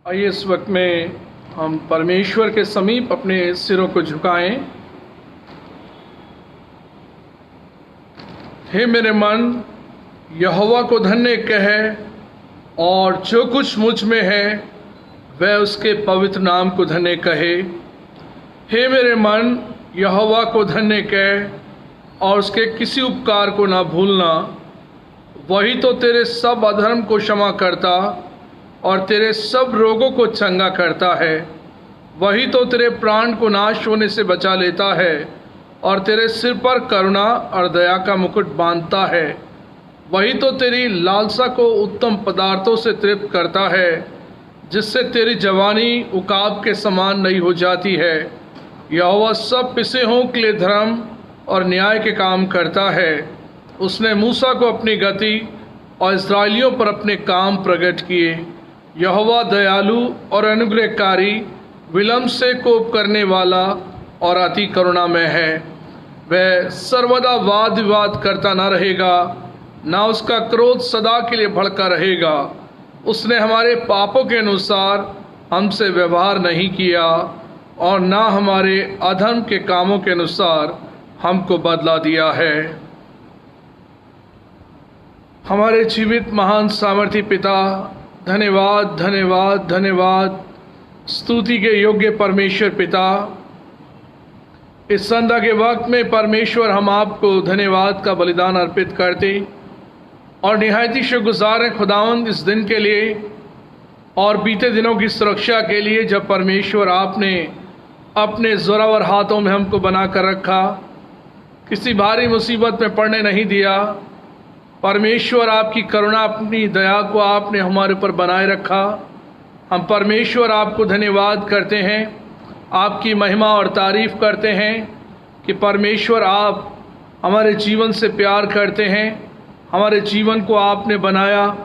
आइए इस वक्त में हम परमेश्वर के समीप अपने सिरों को झुकाएं। हे मेरे मन, यहोवा को धन्य कहे और जो कुछ मुझ में है वह उसके पवित्र नाम को धन्य कहे। हे मेरे मन, यहोवा को धन्य कहे और उसके किसी उपकार को ना भूलना। वही तो तेरे सब अधर्म को क्षमा करता और तेरे सब रोगों को चंगा करता है। वही तो तेरे प्राण को नाश होने से बचा लेता है और तेरे सिर पर करुणा और दया का मुकुट बांधता है। वही तो तेरी लालसा को उत्तम पदार्थों से तृप्त करता है, जिससे तेरी जवानी उकाब के समान नई हो जाती है। यहोवा सब पिसे हों के लिए धर्म और न्याय के काम करता है। उसने मूसा को अपनी गति और इस्राएलियों पर अपने काम प्रकट किए। यहोवा दयालु और अनुग्रहकारी, विलम्ब से कोप करने वाला और अति करुणामय है। वह सर्वदा वाद विवाद करता न रहेगा, ना उसका क्रोध सदा के लिए भड़का रहेगा। उसने हमारे पापों के अनुसार हमसे व्यवहार नहीं किया और ना हमारे अधर्म के कामों के अनुसार हमको बदला दिया है। हमारे जीवित महान सामर्थी पिता, धन्यवाद धन्यवाद धन्यवाद। स्तुति के योग्य परमेश्वर पिता, इस संध्या के वक्त में परमेश्वर हम आपको धन्यवाद का बलिदान अर्पित करते और निहायत ही शुक्रगुजार हैं खुदावंद इस दिन के लिए और बीते दिनों की सुरक्षा के लिए, जब परमेश्वर आपने अपने जोरावर हाथों में हमको बना कर रखा, किसी भारी मुसीबत में पड़ने नहीं दिया। परमेश्वर आपकी करुणा, अपनी दया को आपने हमारे ऊपर बनाए रखा। हम परमेश्वर आपको धन्यवाद करते हैं, आपकी महिमा और तारीफ करते हैं कि परमेश्वर आप हमारे जीवन से प्यार करते हैं। हमारे जीवन को आपने बनाया,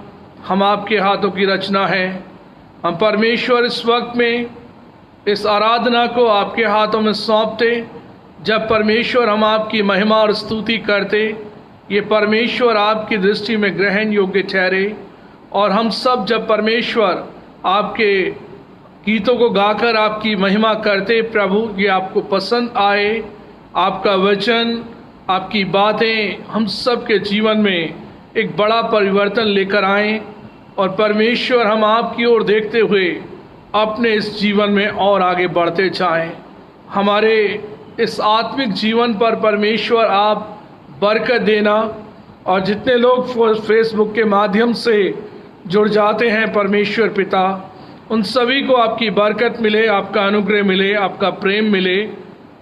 हम आपके हाथों की रचना है। हम परमेश्वर इस वक्त में इस आराधना को आपके हाथों में सौंपते, जब परमेश्वर हम आपकी महिमा और स्तुति करते, ये परमेश्वर आपकी दृष्टि में ग्रहण योग्य ठहरे। और हम सब जब परमेश्वर आपके गीतों को गाकर आपकी महिमा करते, प्रभु ये आपको पसंद आए। आपका वचन, आपकी बातें हम सब के जीवन में एक बड़ा परिवर्तन लेकर आएँ और परमेश्वर हम आपकी ओर देखते हुए अपने इस जीवन में और आगे बढ़ते जाएं। हमारे इस आत्मिक जीवन पर परमेश्वर आप बरकत देना, और जितने लोग फेसबुक के माध्यम से जुड़ जाते हैं परमेश्वर पिता, उन सभी को आपकी बरकत मिले, आपका अनुग्रह मिले, आपका प्रेम मिले।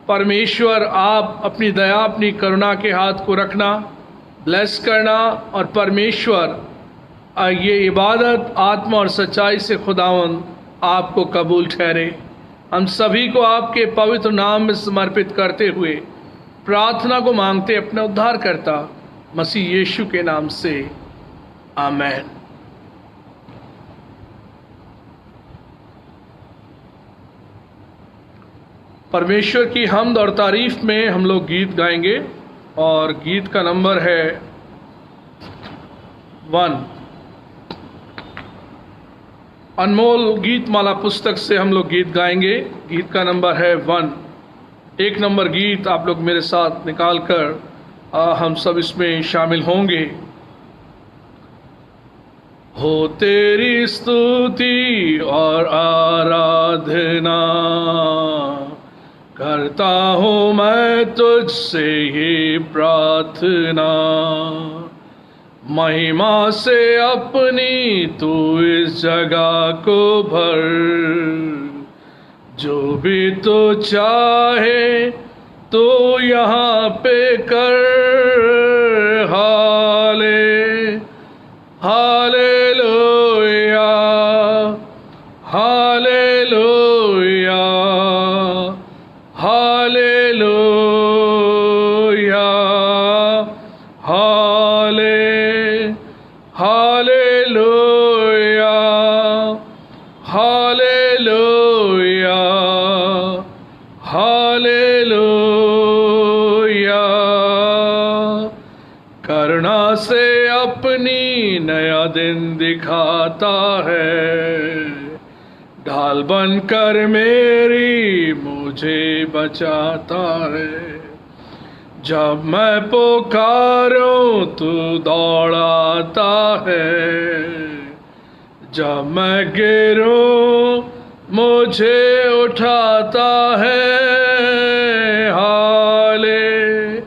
परमेश्वर आप अपनी दया, अपनी करुणा के हाथ को रखना, ब्लेस करना, और परमेश्वर ये इबादत आत्मा और सच्चाई से खुदावंद आपको कबूल ठहरे। हम सभी को आपके पवित्र नाम में समर्पित करते हुए प्रार्थना को मांगते अपने उद्धारकर्ता मसीह यीशु के नाम से, आमेन। परमेश्वर की हम्द और तारीफ में हम लोग गीत गाएंगे और गीत का नंबर है 1। अनमोल गीत माला पुस्तक से हम लोग गीत गाएंगे। गीत का नंबर है 1। 1 नंबर गीत आप लोग मेरे साथ निकाल कर हम सब इसमें शामिल होंगे। हो तेरी स्तुति और आराधना करता हूँ मैं तुझसे ये प्रार्थना, महिमा से अपनी तू इस जगह को भर, जो भी तो चाहे तो यहाँ पे कर। Hallelujah hallelujah hallelujah hallelujah hallelujah hallelujah. करुणा से अपनी नया दिन दिखाता है, ढाल बनकर मेरी मुझे बचाता है। जब मैं पुकारूं तू दौड़ाता है, जब मैं गिरूं मुझे उठाता है। Hallelujah,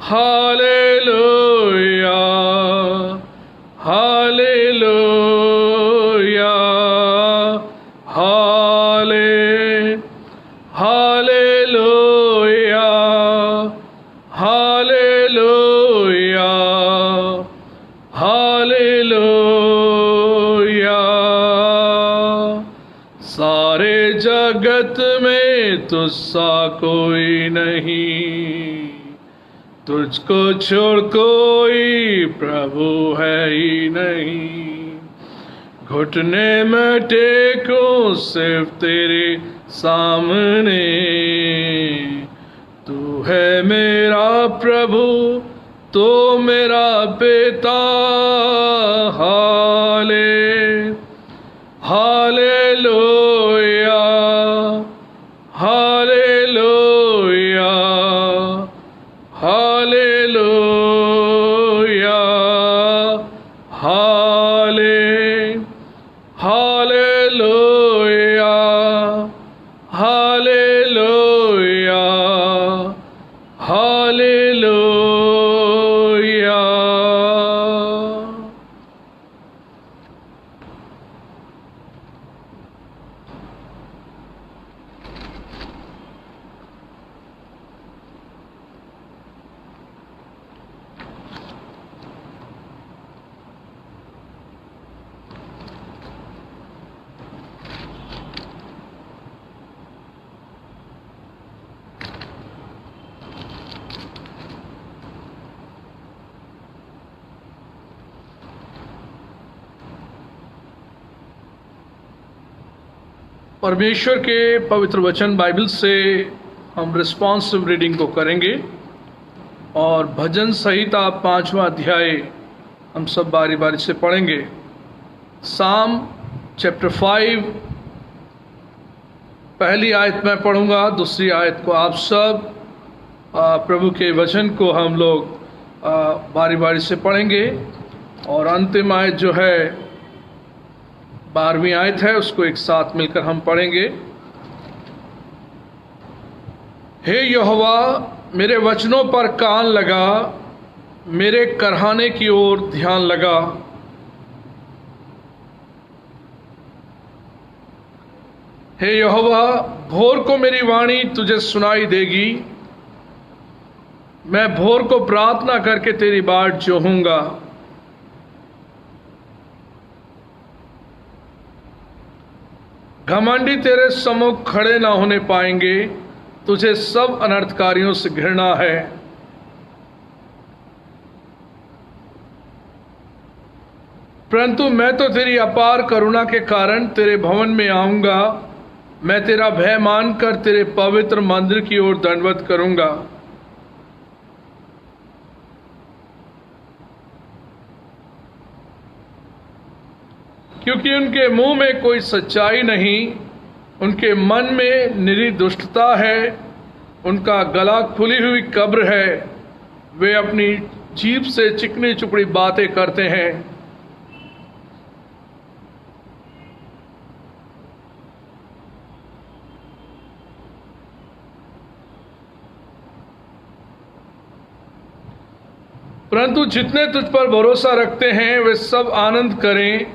hallelujah, hallelujah, hallelujah, hallelujah, hallelujah. सारे जगत में तुझसा कोई नहीं, तुझको छोड़ कोई प्रभु है ही नहीं। घुटने में टेकूं सिर्फ तेरे सामने, तू है मेरा प्रभु, तो मेरा पिता। Hallelujah, hallelujah, hallelujah, hallelujah, hallelujah, hallelujah. परमेश्वर के पवित्र वचन बाइबल से हम रिस्पॉन्सिव रीडिंग को करेंगे और भजन संहिता 5वां अध्याय हम सब बारी बारी से पढ़ेंगे। साम चैप्टर 5 पहली आयत मैं पढ़ूंगा, दूसरी आयत को आप सब प्रभु के वचन को हम लोग बारी बारी से पढ़ेंगे और अंतिम आयत जो है 12वीं आयत है, उसको एक साथ मिलकर हम पढ़ेंगे। हे यहोवा, मेरे वचनों पर कान लगा, मेरे करहाने की ओर ध्यान लगा। हे यहोवा, भोर को मेरी वाणी तुझे सुनाई देगी, मैं भोर को प्रार्थना करके तेरी बाट जोहूंगा। घमंडी तेरे सम्मुख खड़े ना होने पाएंगे, तुझे सब अनर्थकारियों से घृणा है। परंतु मैं तो तेरी अपार करुणा के कारण तेरे भवन में आऊंगा, मैं तेरा भय मानकर तेरे पवित्र मंदिर की ओर दंडवत करूंगा। क्योंकि उनके मुंह में कोई सच्चाई नहीं, उनके मन में निरी दुष्टता है, उनका गला खुली हुई कब्र है, वे अपनी जीभ से चिकनी चुपड़ी बातें करते हैं। परंतु जितने तुझ पर भरोसा रखते हैं वे सब आनंद करें,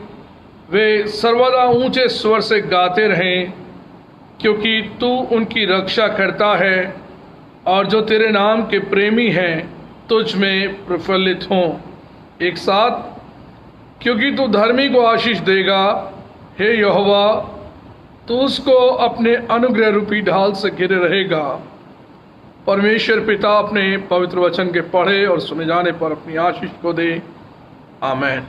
वे सर्वदा ऊंचे स्वर से गाते रहें, क्योंकि तू उनकी रक्षा करता है और जो तेरे नाम के प्रेमी हैं तुझ में प्रफुल्लित हों। एक साथ, क्योंकि तू धर्मी को आशीष देगा, हे यहोवा, तू उसको अपने अनुग्रह रूपी ढाल से घिरे रहेगा। परमेश्वर पिता अपने पवित्र वचन के पढ़े और सुने जाने पर अपनी आशीष को दे। आमीन।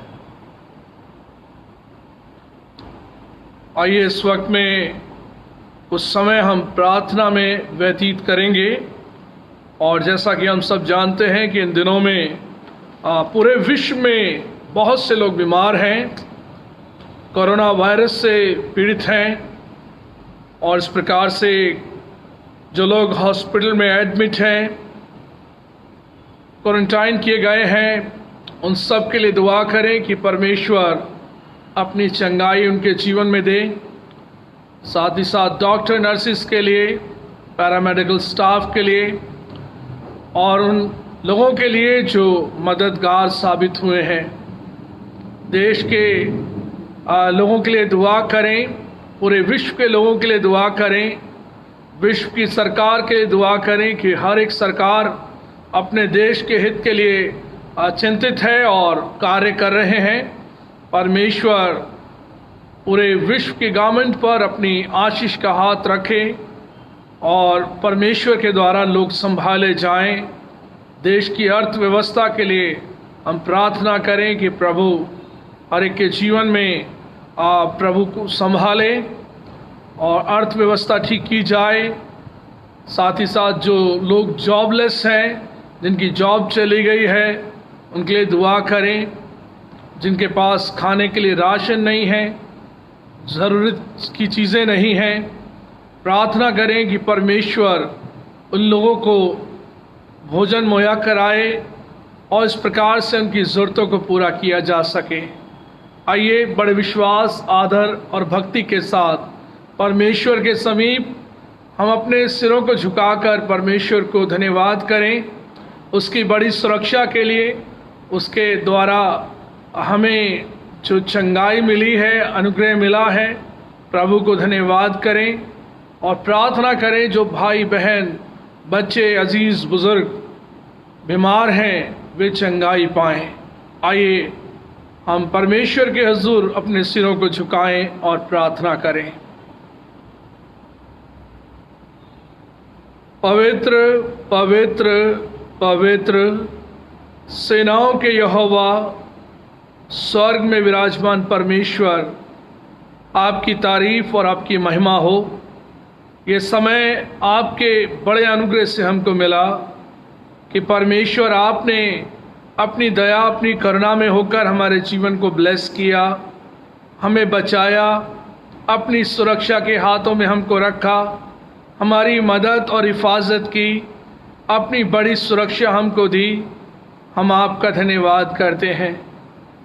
आइए इस वक्त में उस समय हम प्रार्थना में व्यतीत करेंगे। और जैसा कि हम सब जानते हैं कि इन दिनों में पूरे विश्व में बहुत से लोग बीमार हैं, कोरोना वायरस से पीड़ित हैं, और इस प्रकार से जो लोग हॉस्पिटल में एडमिट हैं, क्वारंटाइन किए गए हैं, उन सब के लिए दुआ करें कि परमेश्वर अपनी चंगाई उनके जीवन में दे। साथ ही साथ डॉक्टर नर्सिस के लिए, पैरामेडिकल स्टाफ के लिए और उन लोगों के लिए जो मददगार साबित हुए हैं। देश के लोगों के लिए दुआ करें, पूरे विश्व के लोगों के लिए दुआ करें, विश्व की सरकार के लिए दुआ करें कि हर एक सरकार अपने देश के हित के लिए चिंतित है और कार्य कर रहे हैं। परमेश्वर पूरे विश्व की गवर्नमेंट पर अपनी आशीष का हाथ रखे और परमेश्वर के द्वारा लोग संभाले जाएं। देश की अर्थव्यवस्था के लिए हम प्रार्थना करें कि प्रभु हर एक के जीवन में प्रभु को संभाले और अर्थव्यवस्था ठीक की जाए। साथ ही साथ जो लोग जॉबलेस हैं, जिनकी जॉब चली गई है, उनके लिए दुआ करें। जिनके पास खाने के लिए राशन नहीं है, ज़रूरत की चीज़ें नहीं हैं, प्रार्थना करें कि परमेश्वर उन लोगों को भोजन मुहैया कराए और इस प्रकार से उनकी ज़रूरतों को पूरा किया जा सके। आइए बड़े विश्वास, आदर और भक्ति के साथ परमेश्वर के समीप हम अपने सिरों को झुकाकर परमेश्वर को धन्यवाद करें, उसकी बड़ी सुरक्षा के लिए, उसके द्वारा हमें जो चंगाई मिली है, अनुग्रह मिला है। प्रभु को धन्यवाद करें और प्रार्थना करें जो भाई बहन, बच्चे, अजीज़ बुज़ुर्ग बीमार हैं, वे चंगाई पाएं। आइए हम परमेश्वर के हुजूर अपने सिरों को झुकाएं और प्रार्थना करें। पवित्र पवित्र पवित्र सेनाओं के यहोवा, स्वर्ग में विराजमान परमेश्वर, आपकी तारीफ और आपकी महिमा हो। ये समय आपके बड़े अनुग्रह से हमको मिला कि परमेश्वर आपने अपनी दया, अपनी करुणा में होकर हमारे जीवन को ब्लेस किया, हमें बचाया, अपनी सुरक्षा के हाथों में हमको रखा, हमारी मदद और हिफाजत की, अपनी बड़ी सुरक्षा हमको दी। हम आपका धन्यवाद करते हैं।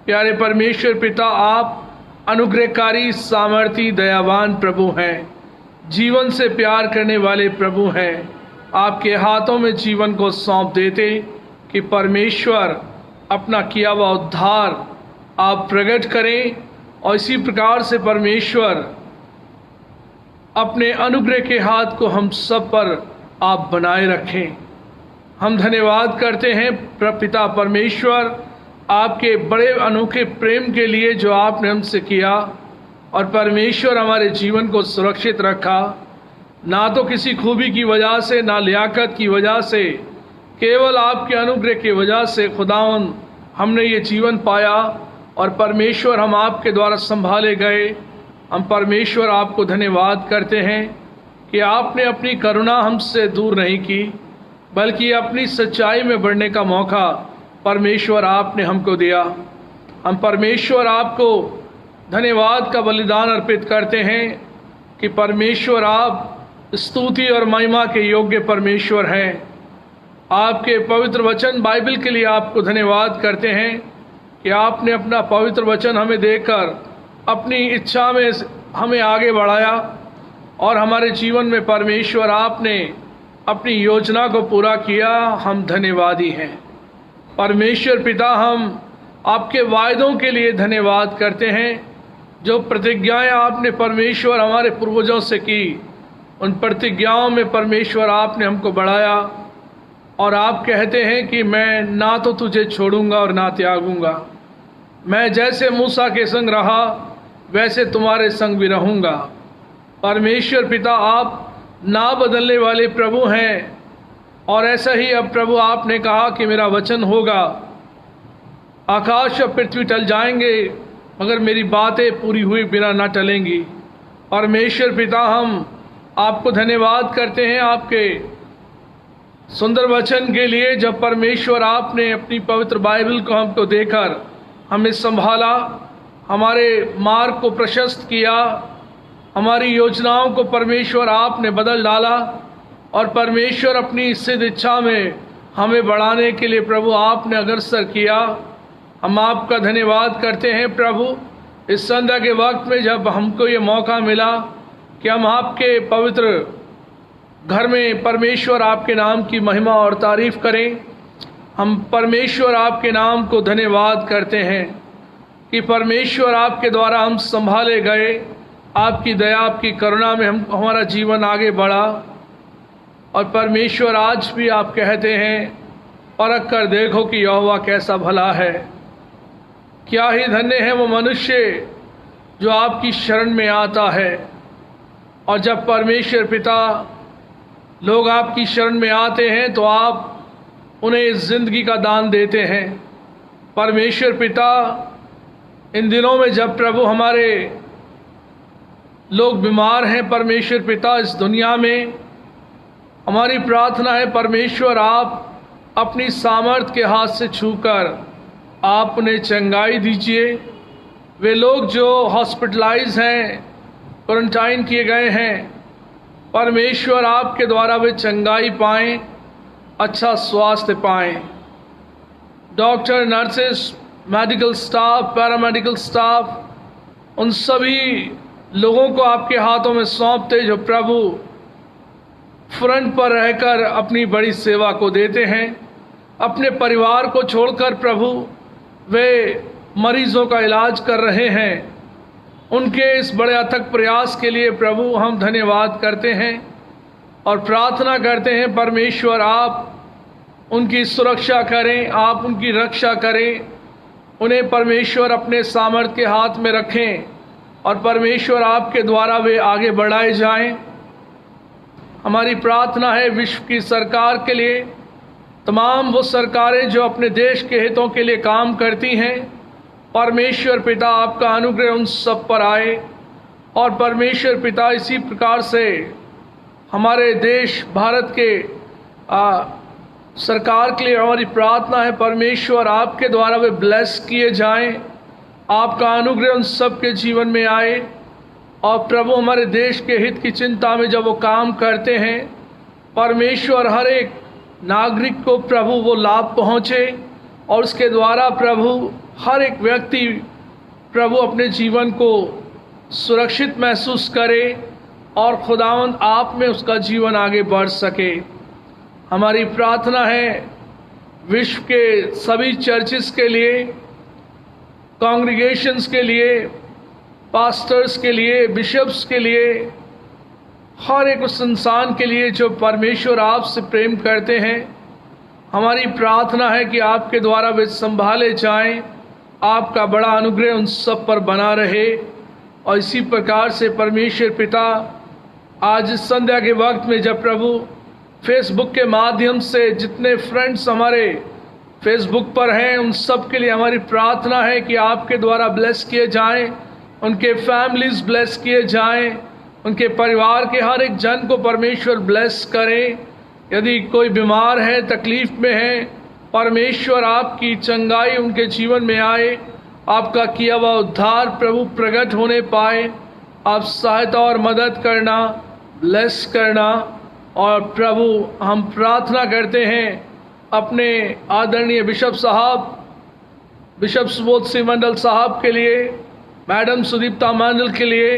प्यारे परमेश्वर पिता, आप अनुग्रहकारी, सामर्थी, दयावान प्रभु हैं, जीवन से प्यार करने वाले प्रभु हैं। आपके हाथों में जीवन को सौंप देते कि परमेश्वर अपना किया हुआ उद्धार आप प्रकट करें और इसी प्रकार से परमेश्वर अपने अनुग्रह के हाथ को हम सब पर आप बनाए रखें। हम धन्यवाद करते हैं पिता परमेश्वर, आपके बड़े अनोखे प्रेम के लिए जो आपने हमसे किया, और परमेश्वर हमारे जीवन को सुरक्षित रखा, ना तो किसी खूबी की वजह से, ना लियाकत की वजह से, केवल आपके अनुग्रह की वजह से खुदावन हमने ये जीवन पाया। और परमेश्वर हम आपके द्वारा संभाले गए। हम परमेश्वर आपको धन्यवाद करते हैं कि आपने अपनी करुणा हमसे दूर नहीं की, बल्कि अपनी सच्चाई में बढ़ने का मौका परमेश्वर आपने हमको दिया। हम परमेश्वर आपको धन्यवाद का बलिदान अर्पित करते हैं कि परमेश्वर आप स्तुति और महिमा के योग्य परमेश्वर हैं। आपके पवित्र वचन बाइबल के लिए आपको धन्यवाद करते हैं कि आपने अपना पवित्र वचन हमें देकर अपनी इच्छा में हमें आगे बढ़ाया और हमारे जीवन में परमेश्वर आपने अपनी योजना को पूरा किया। हम धन्यवादी हैं परमेश्वर पिता। हम आपके वायदों के लिए धन्यवाद करते हैं, जो प्रतिज्ञाएं आपने परमेश्वर हमारे पूर्वजों से की, उन प्रतिज्ञाओं में परमेश्वर आपने हमको बढ़ाया। और आप कहते हैं कि मैं ना तो तुझे छोड़ूंगा और ना त्यागूंगा, मैं जैसे मूसा के संग रहा वैसे तुम्हारे संग भी रहूंगा। परमेश्वर पिता, आप ना बदलने वाले प्रभु हैं, और ऐसा ही अब प्रभु आपने कहा कि मेरा वचन होगा, आकाश और पृथ्वी टल जाएंगे मगर मेरी बातें पूरी हुई बिना ना टलेंगी। परमेश्वर पिता, हम आपको धन्यवाद करते हैं आपके सुंदर वचन के लिए, जब परमेश्वर आपने अपनी पवित्र बाइबल को हमको देकर हमें संभाला, हमारे मार्ग को प्रशस्त किया, हमारी योजनाओं को परमेश्वर आपने बदल डाला और परमेश्वर अपनी सिद्ध इच्छा में हमें बढ़ाने के लिए प्रभु आपने अग्रसर किया। हम आपका धन्यवाद करते हैं प्रभु, इस संध्या के वक्त में जब हमको ये मौका मिला कि हम आपके पवित्र घर में परमेश्वर आपके नाम की महिमा और तारीफ करें। हम परमेश्वर आपके नाम को धन्यवाद करते हैं कि परमेश्वर आपके द्वारा हम संभाले गए, आपकी दया आपकी करुणा में हमारा जीवन आगे बढ़ा। और परमेश्वर आज भी आप कहते हैं, परख कर देखो कि यहोवा कैसा भला है। क्या ही धन्य है वो मनुष्य जो आपकी शरण में आता है। और जब परमेश्वर पिता लोग आपकी शरण में आते हैं तो आप उन्हें ज़िंदगी का दान देते हैं। परमेश्वर पिता, इन दिनों में जब प्रभु हमारे लोग बीमार हैं, परमेश्वर पिता इस दुनिया में हमारी प्रार्थना है परमेश्वर आप अपनी सामर्थ के हाथ से छूकर आप उन्हें चंगाई दीजिए। वे लोग जो हॉस्पिटलाइज हैं, क्वारंटाइन किए गए हैं, परमेश्वर आपके द्वारा वे चंगाई पाएं, अच्छा स्वास्थ्य पाएं। Doctor, nurses, medical staff, paramedical staff, उन सभी लोगों को आपके हाथों में सौंपते जो प्रभु फ्रंट पर रहकर अपनी बड़ी सेवा को देते हैं। अपने परिवार को छोड़कर प्रभु वे मरीजों का इलाज कर रहे हैं। उनके इस बड़े अथक प्रयास के लिए प्रभु हम धन्यवाद करते हैं और प्रार्थना करते हैं परमेश्वर आप उनकी सुरक्षा करें, आप उनकी रक्षा करें, उन्हें परमेश्वर अपने सामर्थ्य के हाथ में रखें और परमेश्वर आपके द्वारा वे आगे बढ़ाए जाएं। हमारी प्रार्थना है विश्व की सरकार के लिए, तमाम वो सरकारें जो अपने देश के हितों के लिए काम करती हैं, परमेश्वर पिता आपका अनुग्रह उन सब पर आए। और परमेश्वर पिता इसी प्रकार से हमारे देश भारत के सरकार के लिए हमारी प्रार्थना है परमेश्वर आपके द्वारा वे ब्लेस किए जाएं, आपका अनुग्रह उन सब के जीवन में आए। और प्रभु हमारे देश के हित की चिंता में जब वो काम करते हैं, परमेश्वर हर एक नागरिक को प्रभु वो लाभ पहुँचे और उसके द्वारा प्रभु हर एक व्यक्ति प्रभु अपने जीवन को सुरक्षित महसूस करे और खुदावंद आप में उसका जीवन आगे बढ़ सके। हमारी प्रार्थना है विश्व के सभी चर्चेस के लिए, कांग्रीगेशंस के लिए, पास्टर्स के लिए, बिशप्स के लिए, हर एक उस इंसान के लिए जो परमेश्वर आपसे प्रेम करते हैं। हमारी प्रार्थना है कि आपके द्वारा वे संभाले जाएं, आपका बड़ा अनुग्रह उन सब पर बना रहे। और इसी प्रकार से परमेश्वर पिता आज इस संध्या के वक्त में जब प्रभु फेसबुक के माध्यम से जितने फ्रेंड्स हमारे फेसबुक पर हैं, उन सब के लिए हमारी प्रार्थना है कि आपके द्वारा ब्लेस किए जाएं, उनके फैमिलीज ब्लेस किए जाएं, उनके परिवार के हर एक जन को परमेश्वर ब्लेस करें। यदि कोई बीमार है, तकलीफ में है, परमेश्वर आपकी चंगाई उनके जीवन में आए, आपका किया हुआ उद्धार प्रभु प्रकट होने पाए। आप सहायता और मदद करना, ब्लेस करना। और प्रभु हम प्रार्थना करते हैं अपने आदरणीय बिशप साहब, बिशप सुबोध सिंह मंडल साहब के लिए, मैडम सुदीप्ता मंडल के लिए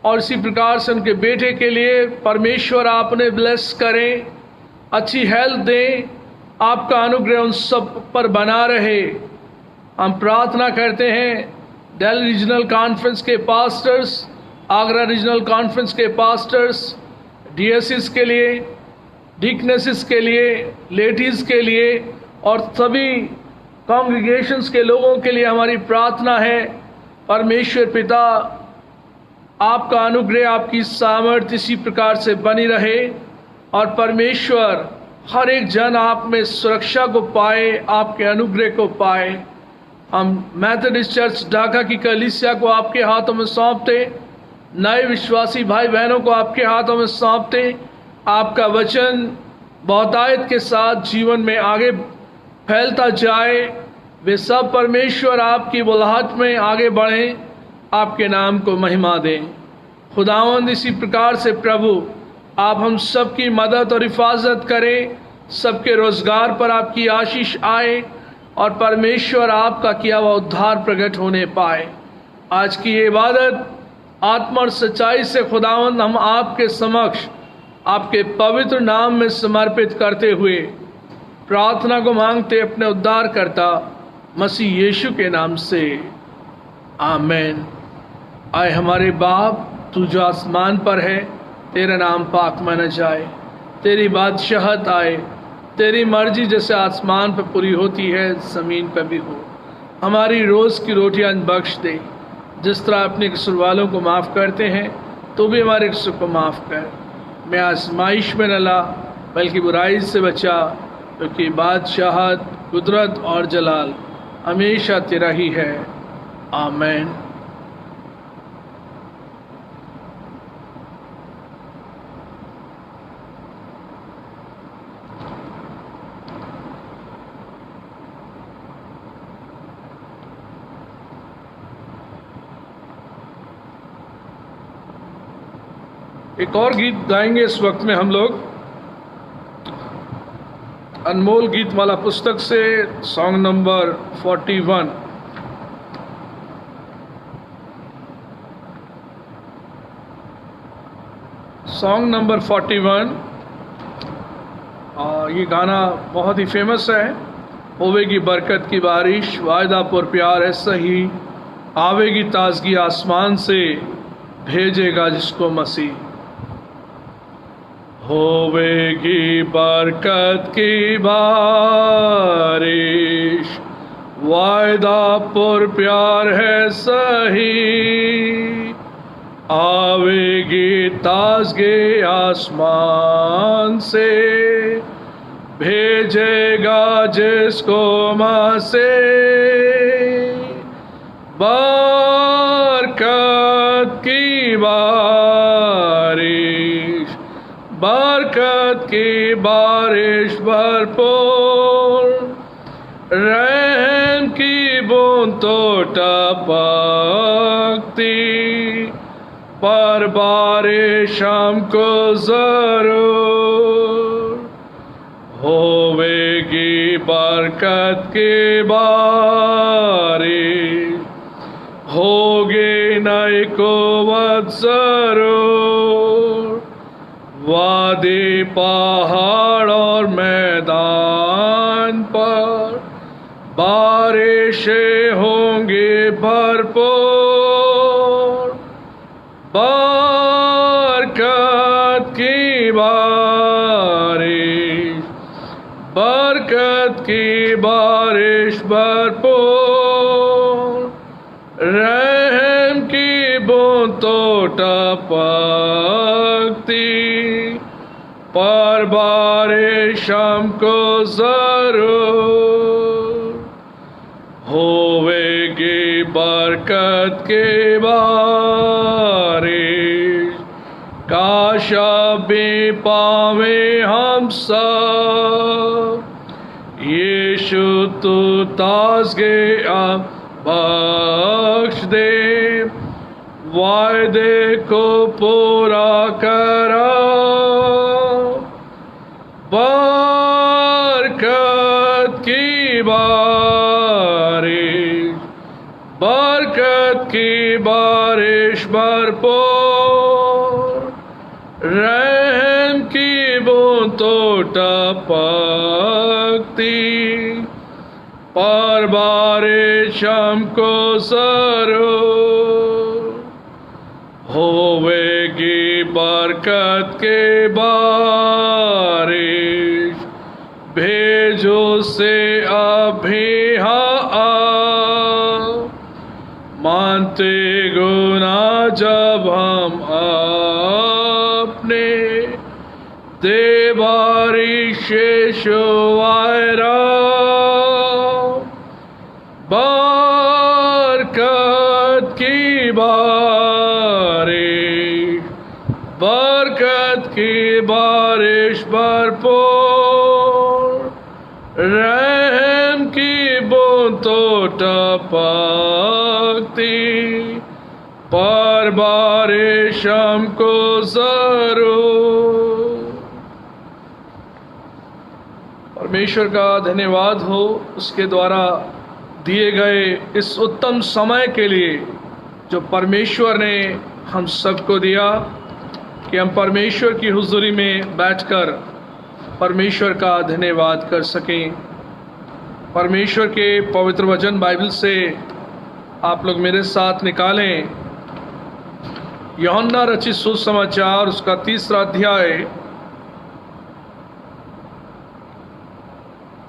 और इसी प्रकार से उनके बेटे के लिए परमेश्वर आप उन्हें ब्लेस करें, अच्छी हेल्थ दें, आपका अनुग्रह उन सब पर बना रहे। हम प्रार्थना करते हैं दिल्ली रीजनल कॉन्फ्रेंस के पास्टर्स, आगरा रीजनल कॉन्फ्रेंस के पास्टर्स, डीएसएस के लिए, डिकनेसिस के लिए, लेडीज़ के लिए और सभी कांग्रीगेशंस के लोगों के लिए हमारी प्रार्थना है परमेश्वर पिता आपका अनुग्रह, आपकी सामर्थ्य इसी प्रकार से बनी रहे और परमेश्वर हर एक जन आप में सुरक्षा को पाए, आपके अनुग्रह को पाए। हम मेथोडिस्ट चर्च ढाका की कलीसिया को आपके हाथों में सौंपते, नए विश्वासी भाई बहनों को आपके हाथों में सौंपते। आपका वचन बहुतायत के साथ जीवन में आगे फैलता जाए वे सब परमेश्वर आपकी बुलाहट में आगे बढ़ें, आपके नाम को महिमा दें। खुदावंद इसी प्रकार से प्रभु आप हम सबकी मदद और हिफाजत करें, सबके रोजगार पर आपकी आशीष आए और परमेश्वर आपका किया हुआ उद्धार प्रकट होने पाए। आज की ये इबादत आत्मा और सच्चाई से खुदावंद हम आपके समक्ष आपके पवित्र नाम में समर्पित करते हुए प्रार्थना को मांगते अपने उद्धारकर्ता मसीह यीशु के नाम से, आमीन। आए हमारे बाप, तू जो आसमान पर है, तेरा नाम पाक माना जाए, तेरी बादशाहत आए, तेरी मर्जी जैसे आसमान पर पूरी होती है ज़मीन पर भी हो। हमारी रोज़ की रोटियां बख्श दे, जिस तरह अपने कसूर वालों को माफ़ करते हैं, तो भी हमारे कसूर को माफ़ कर। मैं आजमाइश में न ला, बल्कि बुराई से बचा, क्योंकि बादशाहत, कुदरत और जलाल हमेशा तेरा ही है, आमीन। एक और गीत गाएंगे इस वक्त में हम लोग, अनमोल गीत वाला पुस्तक से सॉन्ग नंबर 41। Song number 41। ये गाना बहुत ही फेमस है। होवेगी बरकत की बारिश, वायदा पर प्यार है सही, आवेगी ताजगी आसमान से, भेजेगा जिसको मसीह। होवेगी बरकत की बारिश, वायदा पर प्यार है सही, आवेगी ताजगी आसमान से, भेजेगा जिसको मसीह। बरकत की बारिश, बरकत की बारिश भरपूर, रहम की बूंद तो टपकती, पर बारिश हमको जरूर। होवेगी बरकत की बारिश, होगी नई कुव्वत जरूर, वादी पहाड़ और मैदान पर बारिशें होंगी भरपूर। बरकत की बारिश, बरकत की बारिश भरपूर, रहम की बूंद तो टपकती, पर बारिश हमको जरूर। होवेगी बरकत की बारिश, काश अभी पावे हम सब, यीशु तू ताजगी बख्श दे, वायदे को पूरा करा। बरकत की बारिश, बरकत की बारिश भरपूर, रहम की बूंद तो टपकती, पर बारिश हमको जरूर। होवेगी बरकत के बारिश, भेजो से अभी मानते गुना जब हम अपने, दे बारिश शुआरा। बरकत की बारिश, बरकत की बारिश भरपूर, रहम की बूंद तो टपकती पर बारिश हमको जरूर। परमेश्वर का धन्यवाद हो उसके द्वारा दिए गए इस उत्तम समय के लिए जो परमेश्वर ने हम सबको दिया कि हम परमेश्वर की हुजूरी में बैठकर परमेश्वर का धन्यवाद कर सकें। परमेश्वर के पवित्र वचन बाइबल से आप लोग मेरे साथ निकालें यूहन्ना रचित सुसमाचार उसका 3रा अध्याय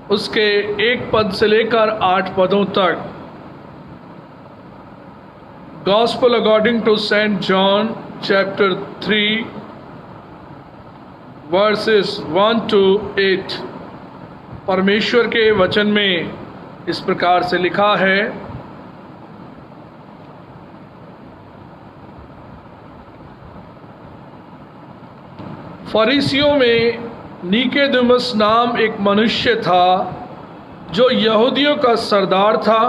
उसके 1 पद से लेकर 8 पदों तक। Gospel according to Saint John chapter 3 verses 1 to 8। परमेश्वर के वचन में इस प्रकार से लिखा है, फरीसियों में निकोदेमुस नाम एक मनुष्य था जो यहूदियों का सरदार था।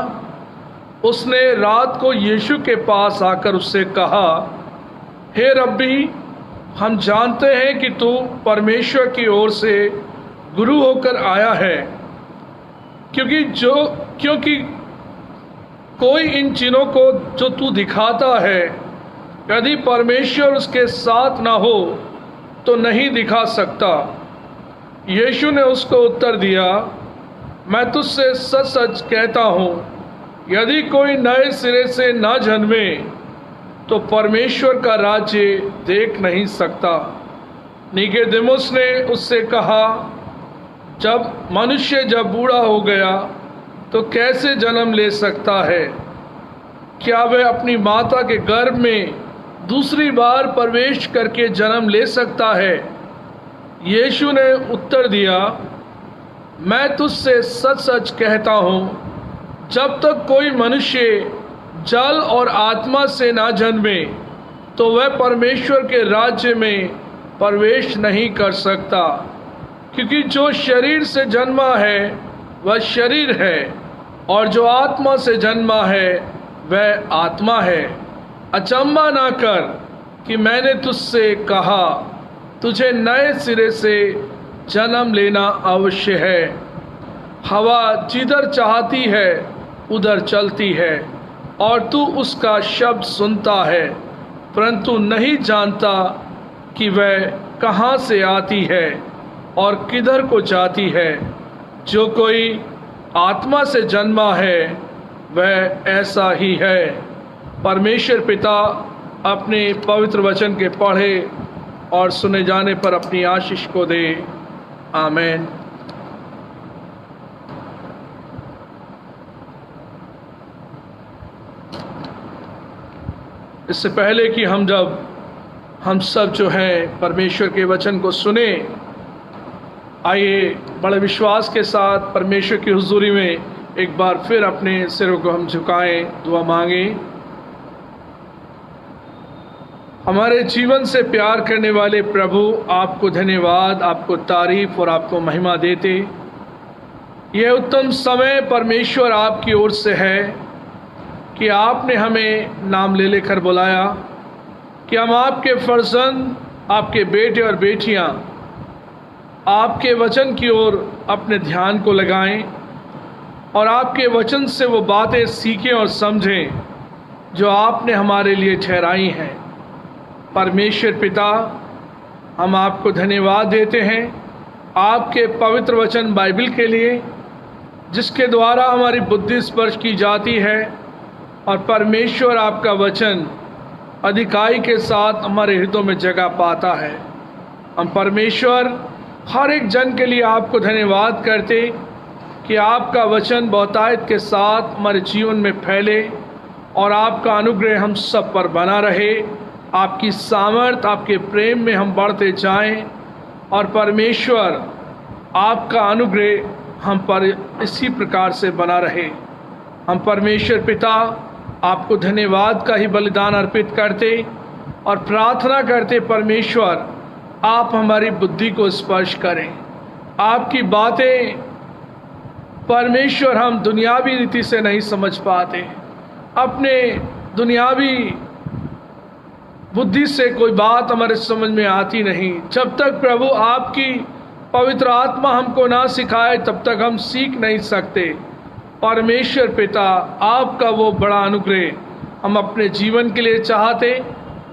उसने रात को यीशु के पास आकर उससे कहा, हे रब्बी, हम जानते हैं कि तू परमेश्वर की ओर से गुरु होकर आया है, क्योंकि कोई इन चिन्हों को जो तू दिखाता है यदि परमेश्वर उसके साथ ना हो तो नहीं दिखा सकता। यीशु ने उसको उत्तर दिया, मैं तुझसे सच सच कहता हूँ, यदि कोई नए सिरे से ना जन्मे तो परमेश्वर का राज्य देख नहीं सकता। निकोदेमुस ने उससे कहा, जब मनुष्य बूढ़ा हो गया तो कैसे जन्म ले सकता है? क्या वह अपनी माता के गर्भ में दूसरी बार प्रवेश करके जन्म ले सकता है? यीशु ने उत्तर दिया, मैं तुझसे सच सच कहता हूँ, जब तक कोई मनुष्य जल और आत्मा से ना जन्मे तो वह परमेश्वर के राज्य में प्रवेश नहीं कर सकता। क्योंकि जो शरीर से जन्मा है वह शरीर है और जो आत्मा से जन्मा है वह आत्मा है। अचंभा ना कर कि मैंने तुझसे कहा, तुझे नए सिरे से जन्म लेना अवश्य है। हवा जिधर चाहती है उधर चलती है और तू उसका शब्द सुनता है, परंतु नहीं जानता कि वह कहाँ से आती है और किधर को जाती है। जो कोई आत्मा से जन्मा है वह ऐसा ही है। परमेश्वर पिता अपने पवित्र वचन के पढ़े और सुने जाने पर अपनी आशीष को दे। आमीन। इससे पहले कि हम सब जो हैं परमेश्वर के वचन को सुने, आइए बड़े विश्वास के साथ परमेश्वर की हुजूरी में एक बार फिर अपने सिरों को हम झुकाएं, दुआ मांगें। हमारे जीवन से प्यार करने वाले प्रभु, आपको धन्यवाद, आपको तारीफ और आपको महिमा देते। यह उत्तम समय परमेश्वर आपकी ओर से है कि आपने हमें नाम ले लेकर बुलाया कि हम आपके फर्जंद, आपके बेटे और बेटियां आपके वचन की ओर अपने ध्यान को लगाएं और आपके वचन से वो बातें सीखें और समझें जो आपने हमारे लिए ठहराई हैं। परमेश्वर पिता, हम आपको धन्यवाद देते हैं आपके पवित्र वचन बाइबल के लिए, जिसके द्वारा हमारी बुद्धि स्पर्श की जाती है और परमेश्वर आपका वचन अधिकाई के साथ हमारे हृदयों में जगह पाता है। हम परमेश्वर हर एक जन के लिए आपको धन्यवाद करते कि आपका वचन बहुतायत के साथ हमारे जीवन में फैले और आपका अनुग्रह हम सब पर बना रहे। आपकी सामर्थ, आपके प्रेम में हम बढ़ते जाएं और परमेश्वर आपका अनुग्रह हम पर इसी प्रकार से बना रहे। हम परमेश्वर पिता आपको धन्यवाद का ही बलिदान अर्पित करते और प्रार्थना करते, परमेश्वर आप हमारी बुद्धि को स्पर्श करें, आपकी बातें परमेश्वर हम दुनियावी रीति से नहीं समझ पाते, अपने दुनियावी बुद्धि से कोई बात हमारे समझ में आती नहीं। जब तक प्रभु आपकी पवित्र आत्मा हमको ना सिखाए तब तक हम सीख नहीं सकते। परमेश्वर पिता, आपका वो बड़ा अनुग्रह हम अपने जीवन के लिए चाहते।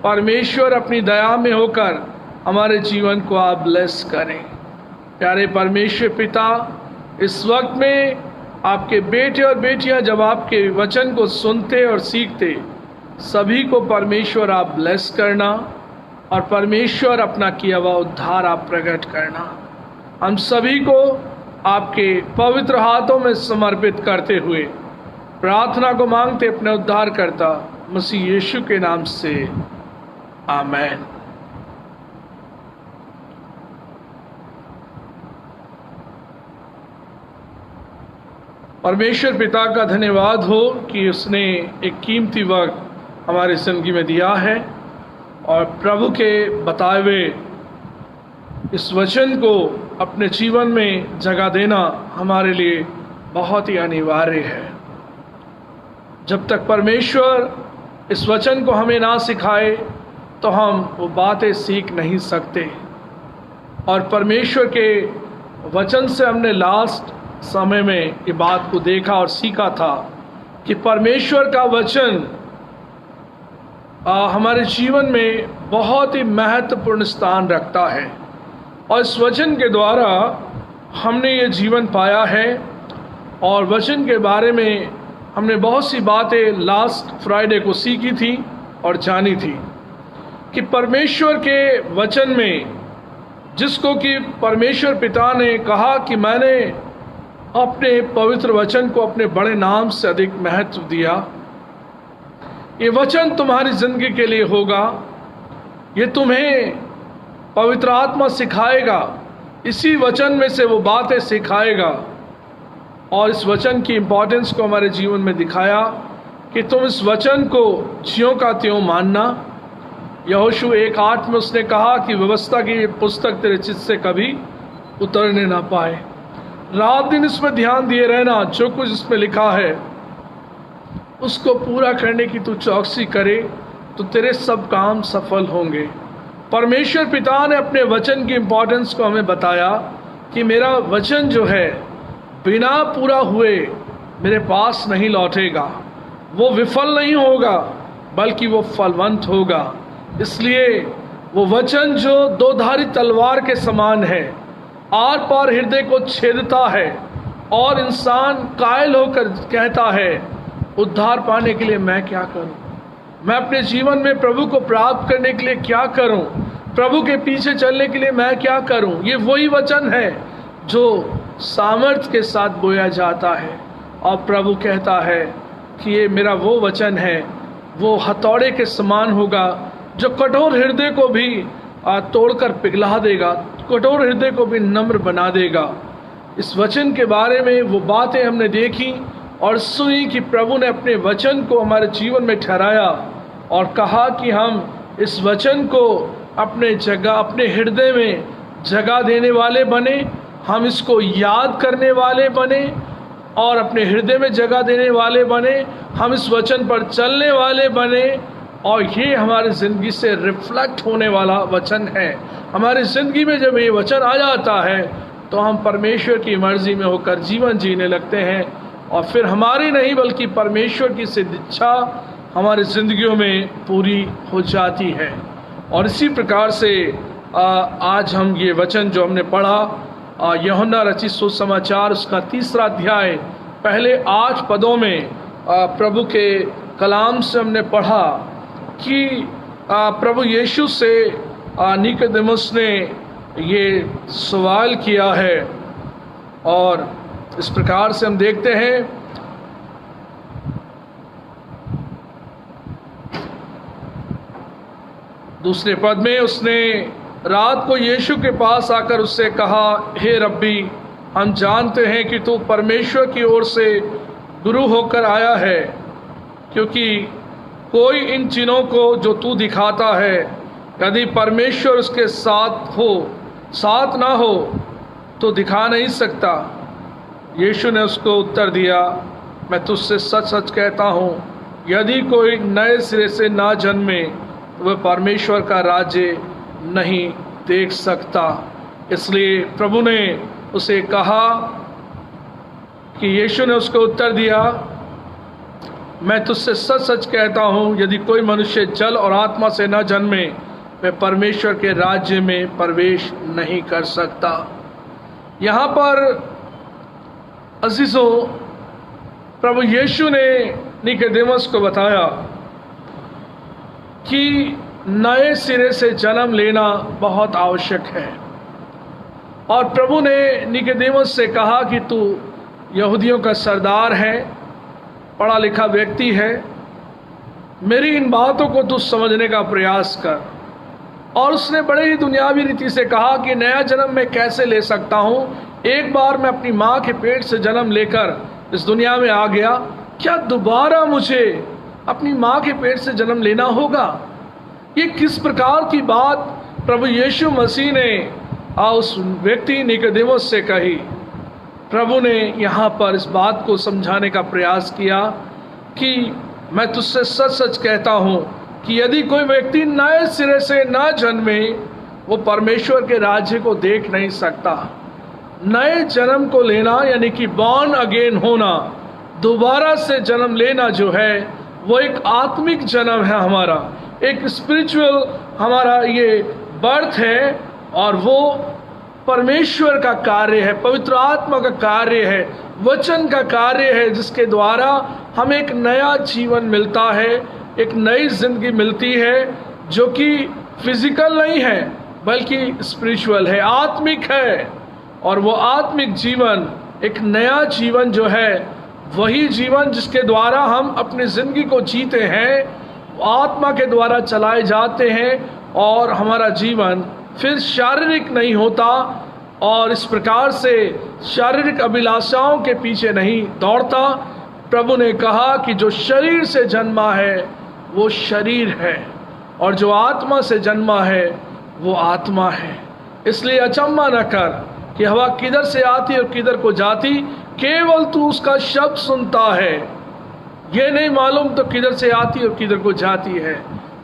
परमेश्वर अपनी दया में होकर हमारे जीवन को आप ब्लेस करें। प्यारे परमेश्वर पिता, इस वक्त में आपके बेटे और बेटियां जब आपके वचन को सुनते और सीखते, सभी को परमेश्वर आप ब्लेस करना और परमेश्वर अपना किया हुआ उद्धार आप प्रकट करना। हम सभी को आपके पवित्र हाथों में समर्पित करते हुए प्रार्थना को मांगते अपने उद्धारकर्ता मसीह यीशु के नाम से, आमीन। परमेश्वर पिता का धन्यवाद हो कि उसने एक कीमती वक्त हमारी जिंदगी में दिया है और प्रभु के बताए हुए इस वचन को अपने जीवन में जगह देना हमारे लिए बहुत ही अनिवार्य है। जब तक परमेश्वर इस वचन को हमें ना सिखाए तो हम वो बातें सीख नहीं सकते। और परमेश्वर के वचन से हमने लास्ट समय में ये बात को देखा और सीखा था कि परमेश्वर का वचन हमारे जीवन में बहुत ही महत्वपूर्ण स्थान रखता है और इस वचन के द्वारा हमने ये जीवन पाया है। और वचन के बारे में हमने बहुत सी बातें लास्ट फ्राइडे को सीखी थी और जानी थी कि परमेश्वर के वचन में, जिसको कि परमेश्वर पिता ने कहा कि मैंने अपने पवित्र वचन को अपने बड़े नाम से अधिक महत्व दिया। ये वचन तुम्हारी जिंदगी के लिए होगा, ये तुम्हें पवित्र आत्मा सिखाएगा, इसी वचन में से वो बातें सिखाएगा। और इस वचन की इम्पोर्टेंस को हमारे जीवन में दिखाया कि तुम इस वचन को ज्यों का त्यों मानना। यहोशू 1:8 में उसने कहा कि व्यवस्था की पुस्तक तेरे चित्त से कभी उतरने ना पाए। रात दिन इसमें ध्यान दिए रहना, जो कुछ इसमें लिखा है उसको पूरा करने की तू चौकसी करे तो तेरे सब काम सफल होंगे। परमेश्वर पिता ने अपने वचन की इम्पोर्टेंस को हमें बताया कि मेरा वचन जो है बिना पूरा हुए मेरे पास नहीं लौटेगा, वो विफल नहीं होगा बल्कि वो फलवंत होगा। इसलिए वो वचन जो दो धारी तलवार के समान है, आर पार हृदय को छेदता है और इंसान कायल होकर कहता है, उद्धार पाने के लिए मैं क्या करूं, मैं अपने जीवन में प्रभु को प्राप्त करने के लिए क्या करूं, प्रभु के पीछे चलने के लिए मैं क्या करूं। ये वही वचन है जो सामर्थ्य के साथ बोया जाता है और प्रभु कहता है कि ये मेरा वो वचन है, वो हथौड़े के समान होगा जो कठोर हृदय को भी तोड़कर पिघला देगा, कठोर हृदय को भी नम्र बना देगा। इस वचन के बारे में वो बातें हमने देखी और सुनी कि प्रभु ने अपने वचन को हमारे जीवन में ठहराया और कहा कि हम इस वचन को अपने जगह, अपने हृदय में जगह देने वाले बने, हम इसको याद करने वाले बने और अपने हृदय में जगह देने वाले बने, हम इस वचन पर चलने वाले बने और ये हमारी ज़िंदगी से रिफ्लेक्ट होने वाला वचन है। हमारी ज़िंदगी में जब ये वचन आ जाता है तो हम परमेश्वर की मर्जी में होकर जीवन जीने लगते हैं और फिर हमारी नहीं बल्कि परमेश्वर की सिद्ध इच्छा हमारी ज़िंदगियों में पूरी हो जाती है। और इसी प्रकार से आज हम ये वचन जो हमने पढ़ा यूहन्ना रचित सुसमाचार उसका 3 अध्याय पहले 8 पदों में प्रभु के कलाम से हमने पढ़ा कि प्रभु यीशु से निकोदेमुस ने ये सवाल किया है और इस प्रकार से हम देखते हैं दूसरे पद में, उसने रात को यीशु के पास आकर उससे कहा, हे रब्बी, हम जानते हैं कि तू परमेश्वर की ओर से गुरु होकर आया है, क्योंकि कोई इन चिन्हों को जो तू दिखाता है यदि परमेश्वर उसके साथ ना हो तो दिखा नहीं सकता। यीशु ने उसको उत्तर दिया, मैं तुझसे सच सच कहता हूँ, यदि कोई नए सिरे से ना जन्मे तो वह परमेश्वर का राज्य नहीं देख सकता। इसलिए प्रभु ने उसे कहा कि यीशु ने उसको उत्तर दिया, मैं तुझसे सच सच कहता हूँ, यदि कोई मनुष्य जल और आत्मा से न जन्मे वह परमेश्वर के राज्य में प्रवेश नहीं कर सकता। यहाँ पर अजीजों, प्रभु यीशु ने निकोदेमस को बताया कि नए सिरे से जन्म लेना बहुत आवश्यक है। और प्रभु ने निकोदेमस से कहा कि तू यहूदियों का सरदार है, पढ़ा लिखा व्यक्ति है, मेरी इन बातों को तू समझने का प्रयास कर। और उसने बड़े ही दुनियावी रीति से कहा कि नया जन्म मैं कैसे ले सकता हूँ, एक बार मैं अपनी माँ के पेट से जन्म लेकर इस दुनिया में आ गया, क्या दोबारा मुझे अपनी माँ के पेट से जन्म लेना होगा? ये किस प्रकार की बात प्रभु यीशु मसीह ने उस व्यक्ति निकोदेमस से कही। प्रभु ने यहाँ पर इस बात को समझाने का प्रयास किया कि मैं तुझसे सच सच कहता हूँ कि यदि कोई व्यक्ति नए सिरे से न जन्मे वो परमेश्वर के राज्य को देख नहीं सकता। नए जन्म को लेना यानी कि बॉर्न अगेन होना, दोबारा से जन्म लेना जो है वो एक आत्मिक जन्म है, हमारा एक स्पिरिचुअल हमारा ये बर्थ है। और वो परमेश्वर का कार्य है, पवित्र आत्मा का कार्य है, वचन का कार्य है, जिसके द्वारा हमें एक नया जीवन मिलता है, एक नई जिंदगी मिलती है जो कि फिजिकल नहीं है बल्कि स्पिरिचुअल है, आत्मिक है। और वो आत्मिक जीवन, एक नया जीवन जो है, वही जीवन जिसके द्वारा हम अपनी जिंदगी को जीते हैं, आत्मा के द्वारा चलाए जाते हैं और हमारा जीवन फिर शारीरिक नहीं होता और इस प्रकार से शारीरिक अभिलाषाओं के पीछे नहीं दौड़ता। प्रभु ने कहा कि जो शरीर से जन्मा है वो शरीर है और जो आत्मा से जन्मा है वो आत्मा है। इसलिए अचंभा न कर कि हवा किधर से आती और किधर को जाती, केवल तू उसका शब्द सुनता है, ये नहीं मालूम तो किधर से आती और किधर को जाती है।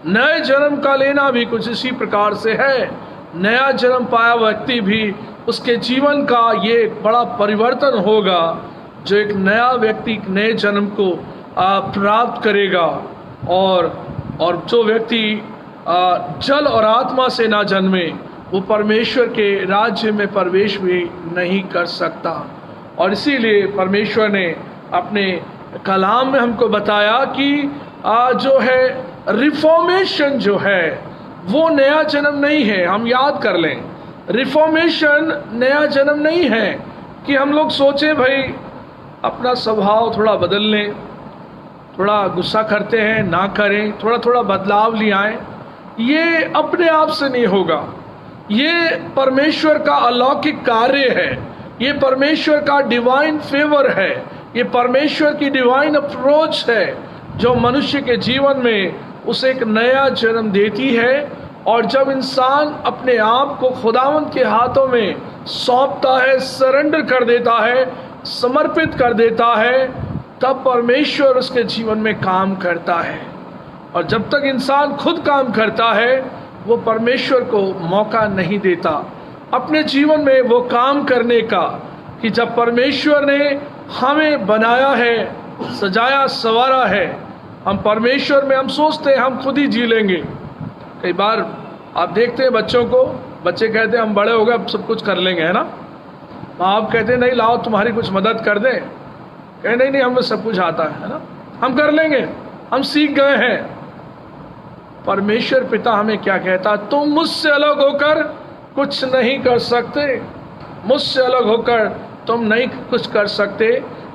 नए जन्म का लेना भी कुछ इसी प्रकार से है। नया जन्म पाया व्यक्ति भी उसके जीवन का ये बड़ा परिवर्तन होगा, जो एक नया व्यक्ति नए जन्म को प्राप्त करेगा। और जो व्यक्ति जल और आत्मा से ना जन्मे वो परमेश्वर के राज्य में प्रवेश भी नहीं कर सकता। और इसीलिए परमेश्वर ने अपने कलाम में हमको बताया कि जो है रिफॉर्मेशन जो है वो नया जन्म नहीं है। हम याद कर लें, रिफॉर्मेशन नया जन्म नहीं है कि हम लोग सोचें भाई अपना स्वभाव थोड़ा बदल लें, थोड़ा गुस्सा करते हैं ना करें, थोड़ा थोड़ा बदलाव ले आएं। ये अपने आप से नहीं होगा, ये परमेश्वर का अलौकिक कार्य है, ये परमेश्वर का डिवाइन फेवर है, ये परमेश्वर की डिवाइन अप्रोच है जो मनुष्य के जीवन में उसे एक नया जन्म देती है। और जब इंसान अपने आप को खुदावंद के हाथों में सौंपता है, सरेंडर कर देता है, समर्पित कर देता है, तब परमेश्वर उसके जीवन में काम करता है। और जब तक इंसान खुद काम करता है वो परमेश्वर को मौका नहीं देता अपने जीवन में वो काम करने का, कि जब परमेश्वर ने हमें बनाया है, सजाया संवारा है, हम परमेश्वर में हम सोचते हैं हम खुद ही जी लेंगे। कई बार आप देखते हैं बच्चों को, बच्चे कहते हैं हम बड़े हो गए अब सब कुछ कर लेंगे, है ना। माँ बाप कहते हैं नहीं लाओ तुम्हारी कुछ मदद कर दें, कहे नहीं हमें सब कुछ आता है ना, हम कर लेंगे, हम सीख गए हैं। परमेश्वर पिता हमें क्या कहता, तुम मुझसे अलग होकर कुछ नहीं कर सकते, मुझसे अलग होकर तुम नहीं कुछ कर सकते।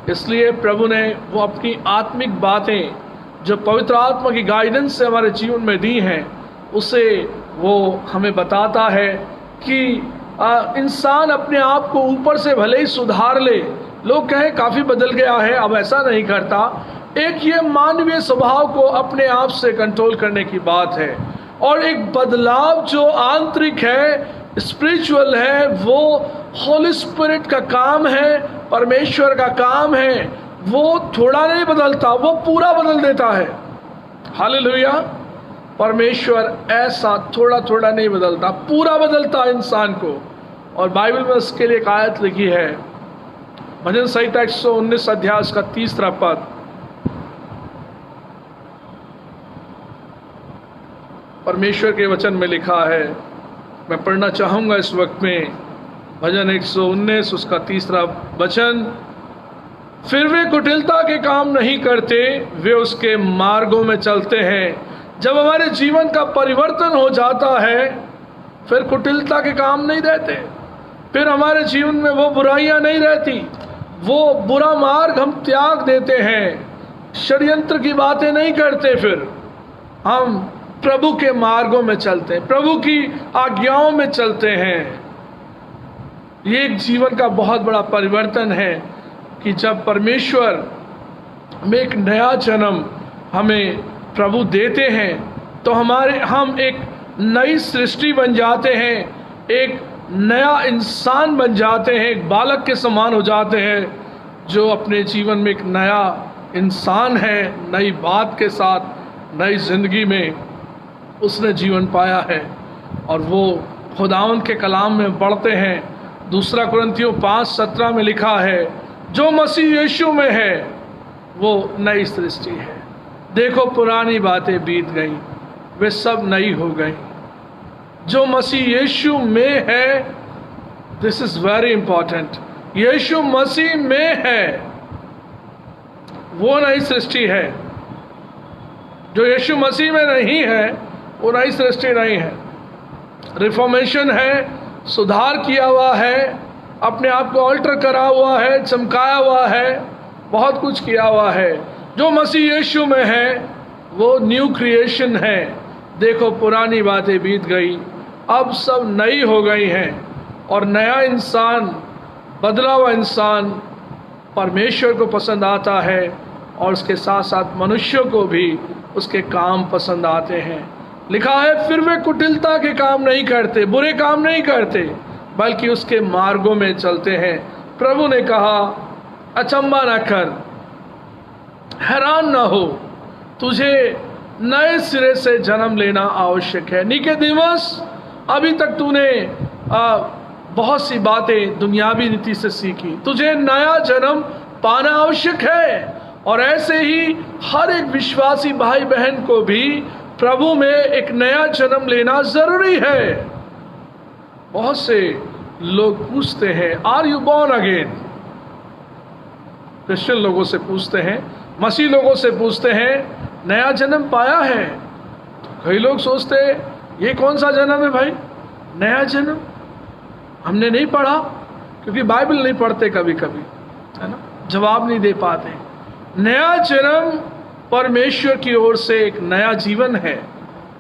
इसलिए प्रभु ने वो अपनी आत्मिक बातें जो पवित्र आत्मा की गाइडेंस से हमारे जीवन में दी हैं, उसे वो हमें बताता है कि इंसान अपने आप को ऊपर से भले ही सुधार ले, लोग कहें काफ़ी बदल गया है, अब ऐसा नहीं करता। एक ये मानवीय स्वभाव को अपने आप से कंट्रोल करने की बात है, और एक बदलाव जो आंतरिक है, स्पिरिचुअल है, वो होली स्पिरिट का काम है, परमेश्वर का काम है, वो थोड़ा नहीं बदलता, वो पूरा बदल देता है। हालेलुया। परमेश्वर ऐसा थोड़ा थोड़ा नहीं बदलता, पूरा बदलता है इंसान को। और बाइबल में उसके लिए एक आयत लिखी है, भजन संहिता 119 अध्याय का 3 पद। परमेश्वर के वचन में लिखा है, मैं पढ़ना चाहूंगा इस वक्त में, भजन 119 उसका 3 वचन। फिर वे कुटिलता के काम नहीं करते, वे उसके मार्गों में चलते हैं। जब हमारे जीवन का परिवर्तन हो जाता है, फिर कुटिलता के काम नहीं रहते, फिर हमारे जीवन में वो बुराइयां नहीं रहती, वो बुरा मार्ग हम त्याग देते हैं, षड्यंत्र की बातें नहीं करते, फिर हम प्रभु के मार्गों में चलते हैं, प्रभु की आज्ञाओं में चलते हैं। ये एक जीवन का बहुत बड़ा परिवर्तन है कि जब परमेश्वर में एक नया जन्म हमें प्रभु देते हैं, तो हम एक नई सृष्टि बन जाते हैं, एक नया इंसान बन जाते हैं, एक बालक के समान हो जाते हैं, जो अपने जीवन में एक नया इंसान है, नई बात के साथ, नई जिंदगी में उसने जीवन पाया है। और वो खुदावंद के कलाम में पढ़ते हैं, 2 कुरिन्थियों 5:17 में लिखा है, जो मसीह यीशु में है वो नई सृष्टि है। देखो पुरानी बातें बीत गई, वे सब नई हो गई। जो मसीह यीशु में है, दिस इज वेरी इंपॉर्टेंट, यीशु मसीह में है वो नई सृष्टि है। जो यीशु मसीह में नहीं है वो नई सृष्टि नहीं है। रिफॉर्मेशन है, सुधार किया हुआ है, अपने आप को अल्टर करा हुआ है, चमकाया हुआ है, बहुत कुछ किया हुआ है। जो मसीह यीशु में है वो न्यू क्रिएशन है। देखो पुरानी बातें बीत गई, अब सब नई हो गई हैं। और नया इंसान, बदला हुआ इंसान परमेश्वर को पसंद आता है, और उसके साथ साथ मनुष्यों को भी उसके काम पसंद आते हैं। लिखा है, फिर वे कुटिलता के काम नहीं करते, बुरे काम नहीं करते, बल्कि उसके मार्गों में चलते हैं। प्रभु ने कहा, अचंबा न कर, हैरान न हो, तुझे नए सिरे से जन्म लेना आवश्यक है। निकोदेमस, अभी तक तूने बहुत सी बातें दुनियावी रीति से सीखी, तुझे नया जन्म पाना आवश्यक है। और ऐसे ही हर एक विश्वासी भाई बहन को भी प्रभु में एक नया जन्म लेना जरूरी है। बहुत से लोग पूछते हैं, are you born again? Christian लोगों से पूछते हैं, मसीह लोगों से पूछते हैं, नया जन्म पाया है? कई लोग सोचते हैं, ये कौन सा जन्म है भाई, नया जन्म? हमने नहीं पढ़ा, क्योंकि बाइबल नहीं पढ़ते कभी कभी, है ना, जवाब नहीं दे पाते। नया जन्म परमेश्वर की ओर से एक नया जीवन है।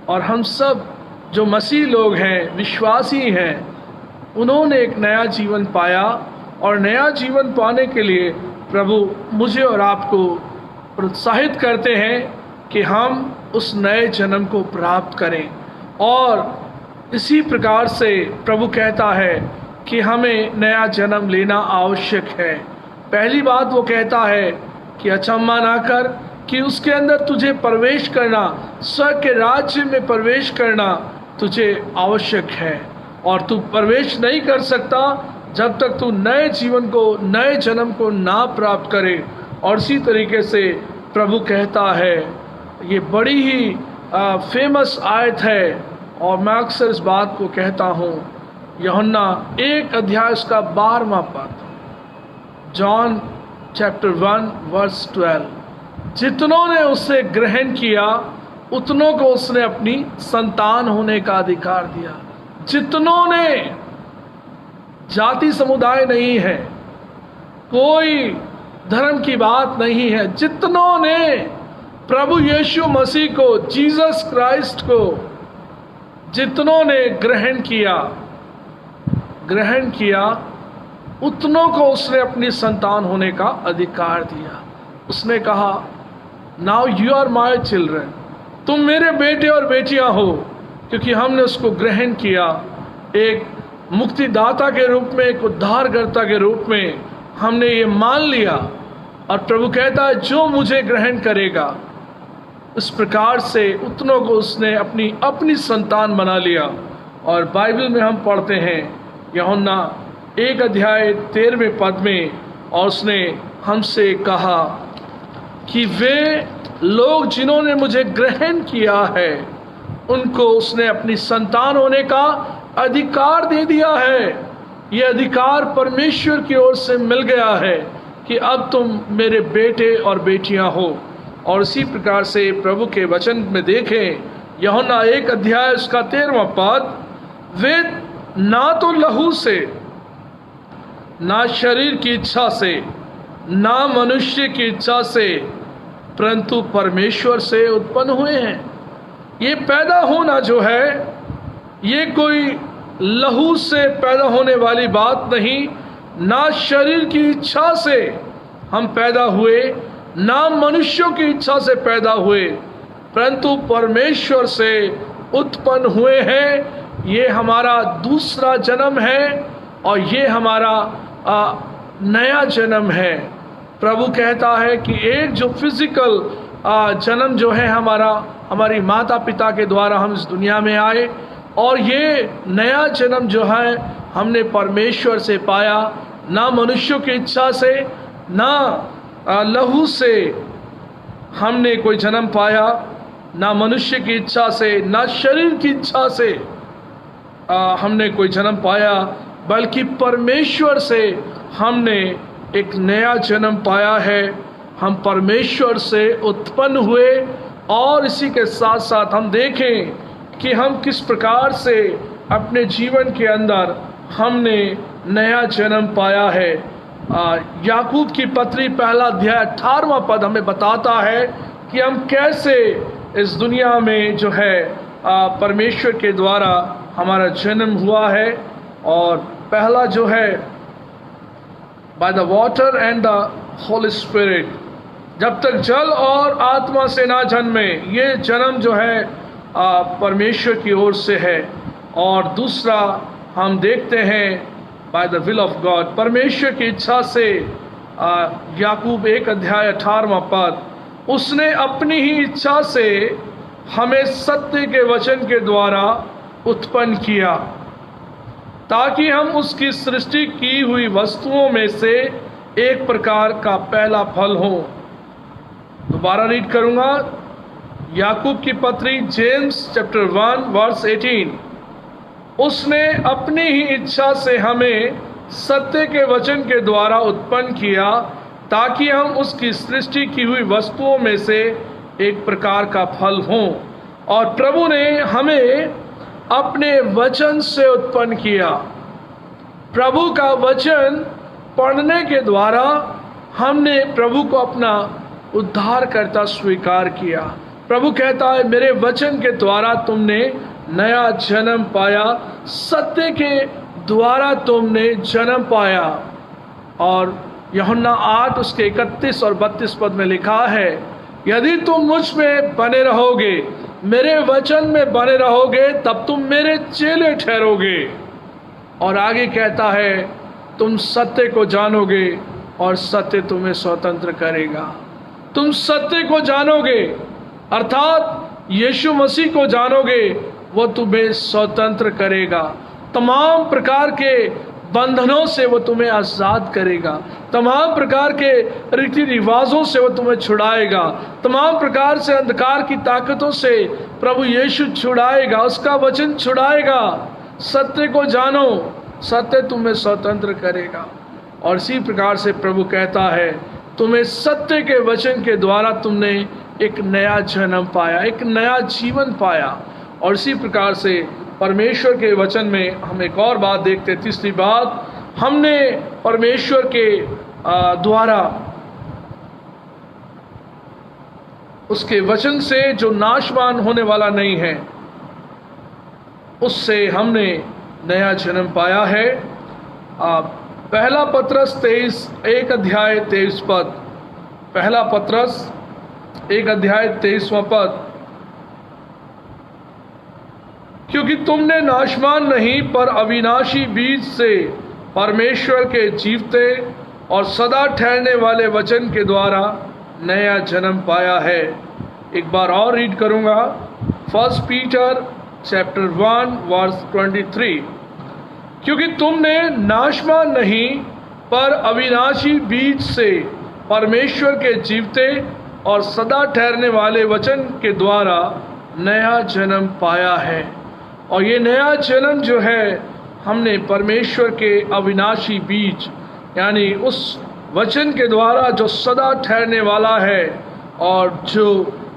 और हम सब जो मसीह लोग हैं, विश्वासी हैं, उन्होंने एक नया जीवन पाया। और नया जीवन पाने के लिए प्रभु मुझे और आपको प्रोत्साहित करते हैं कि हम उस नए जन्म को प्राप्त करें। और इसी प्रकार से प्रभु कहता है कि हमें नया जन्म लेना आवश्यक है। पहली बात वो कहता है कि अचंभा ना कर, कि उसके अंदर तुझे प्रवेश करना, स्वर्ग के राज्य में प्रवेश करना तुझे आवश्यक है। और तू प्रवेश नहीं कर सकता जब तक तू नए जीवन को, नए जन्म को ना प्राप्त करे। और इसी तरीके से प्रभु कहता है, ये बड़ी ही फेमस आयत है, और मैं अक्सर इस बात को कहता हूँ, यूहन्ना 1 अध्याय उसका 12वां पद, जॉन चैप्टर 1 वर्स 12, जितनों ने उससे ग्रहण किया उतनों को उसने अपनी संतान होने का अधिकार दिया। जितनों ने, जाति समुदाय नहीं है, कोई धर्म की बात नहीं है, जितनों ने प्रभु यीशु मसीह को, जीसस क्राइस्ट को, जितनों ने ग्रहण किया उतनों को उसने अपनी संतान होने का अधिकार दिया। उसने कहा, now you are my children, तुम मेरे बेटे और बेटियां हो, क्योंकि हमने उसको ग्रहण किया एक मुक्तिदाता के रूप में, एक उद्धारकर्ता के रूप में, हमने ये मान लिया। और प्रभु कहता है जो मुझे ग्रहण करेगा, इस प्रकार से उतनों को उसने अपनी संतान बना लिया। और बाइबल में हम पढ़ते हैं यूहन्ना 1:13 में, और उसने हमसे कहा कि वे लोग जिन्होंने मुझे ग्रहण किया है, उनको उसने अपनी संतान होने का अधिकार दे दिया है। ये अधिकार परमेश्वर की ओर से मिल गया है कि अब तुम मेरे बेटे और बेटियां हो। और इसी प्रकार से प्रभु के वचन में देखें, यूहन्ना 1:13, वे ना तो लहू से, ना शरीर की इच्छा से, ना मनुष्य की इच्छा से, परंतु परमेश्वर से उत्पन्न हुए हैं। ये पैदा होना जो है, ये कोई लहू से पैदा होने वाली बात नहीं, ना शरीर की इच्छा से हम पैदा हुए, ना मनुष्यों की इच्छा से पैदा हुए, परंतु परमेश्वर से उत्पन्न हुए हैं। ये हमारा दूसरा जन्म है और ये हमारा नया जन्म है। प्रभु कहता है कि एक जो फिजिकल जन्म जो है हमारी माता पिता के द्वारा हम इस दुनिया में आए, और ये नया जन्म जो है हमने परमेश्वर से पाया, ना मनुष्यों की इच्छा से, ना लहू से हमने कोई जन्म पाया, ना मनुष्य की इच्छा से, ना शरीर की इच्छा से हमने कोई जन्म पाया, बल्कि परमेश्वर से हमने एक नया जन्म पाया है। हम परमेश्वर से उत्पन्न हुए। और इसी के साथ साथ हम देखें कि हम किस प्रकार से अपने जीवन के अंदर हमने नया जन्म पाया है। याकूब की पत्री 1:18 हमें बताता है कि हम कैसे इस दुनिया में जो है परमेश्वर के द्वारा हमारा जन्म हुआ है। और पहला जो है by the water and the Holi spirit, जब तक जल और आत्मा से ना जन्मे, ये जन्म जो है परमेश्वर की ओर से है। और दूसरा हम देखते हैं by the will of God, परमेश्वर की इच्छा से, याकूब 1:18, उसने अपनी ही इच्छा से हमें सत्य के वचन के द्वारा उत्पन्न किया, ताकि हम उसकी सृष्टि की हुई वस्तुओं में से एक प्रकार का पहला फल हो। दोबारा रीड करूंगा, याकूब की पत्री जेम्स चैप्टर 1:18, उसने अपनी ही इच्छा से हमें सत्य के वचन के द्वारा उत्पन्न किया, ताकि हम उसकी सृष्टि की हुई वस्तुओं में से एक प्रकार का फल हों। और प्रभु ने हमें अपने वचन से उत्पन्न किया। प्रभु का वचन पढ़ने के द्वारा हमने प्रभु को अपना उद्धारकर्ता स्वीकार किया। प्रभु कहता है मेरे वचन के द्वारा तुमने नया जन्म पाया, सत्य के द्वारा तुमने जन्म पाया। और यूहन्ना 8 उसके 31 और 32 पद में लिखा है, यदि तुम मुझ में बने रहोगे, मेरे वचन में बने रहोगे, तब तुम मेरे चेले ठहरोगे। और आगे कहता है तुम सत्य को जानोगे और सत्य तुम्हें स्वतंत्र करेगा। तुम सत्य को जानोगे अर्थात यीशु मसीह को जानोगे, वो तुम्हें स्वतंत्र करेगा। तमाम प्रकार के बंधनों से वो तुम्हें आज़ाद करेगा, तमाम प्रकार के रीति रिवाजों से वो तुम्हें छुड़ाएगा, तमाम प्रकार से अंधकार की ताकतों से प्रभु यीशु छुड़ाएगा, उसका वचन छुड़ाएगा। सत्य को जानो, सत्य तुम्हें स्वतंत्र करेगा। और इसी प्रकार से प्रभु कहता है तुम्हें सत्य के वचन के द्वारा तुमने एक नया जन्म पाया, एक नया जीवन पाया। और इसी प्रकार से परमेश्वर के वचन में हम एक और बात देखते हैं। तीसरी बात, हमने परमेश्वर के द्वारा उसके वचन से जो नाशवान होने वाला नहीं है, उससे हमने नया जन्म पाया है। पहला पत्रस 1:23 पद, पहला पत्रस 1:23 क्योंकि तुमने नाशवान नहीं पर अविनाशी बीज से परमेश्वर के जीवते और सदा ठहरने वाले वचन के द्वारा नया जन्म पाया है। एक बार और रीड करूँगा, 1 पीटर चैप्टर 1 वर्स 23। क्योंकि तुमने नाशवान नहीं पर अविनाशी बीज से परमेश्वर के जीवते और सदा ठहरने वाले वचन के द्वारा नया जन्म पाया है। और ये नया जन्म जो है हमने परमेश्वर के अविनाशी बीज यानी उस वचन के द्वारा जो सदा ठहरने वाला है और जो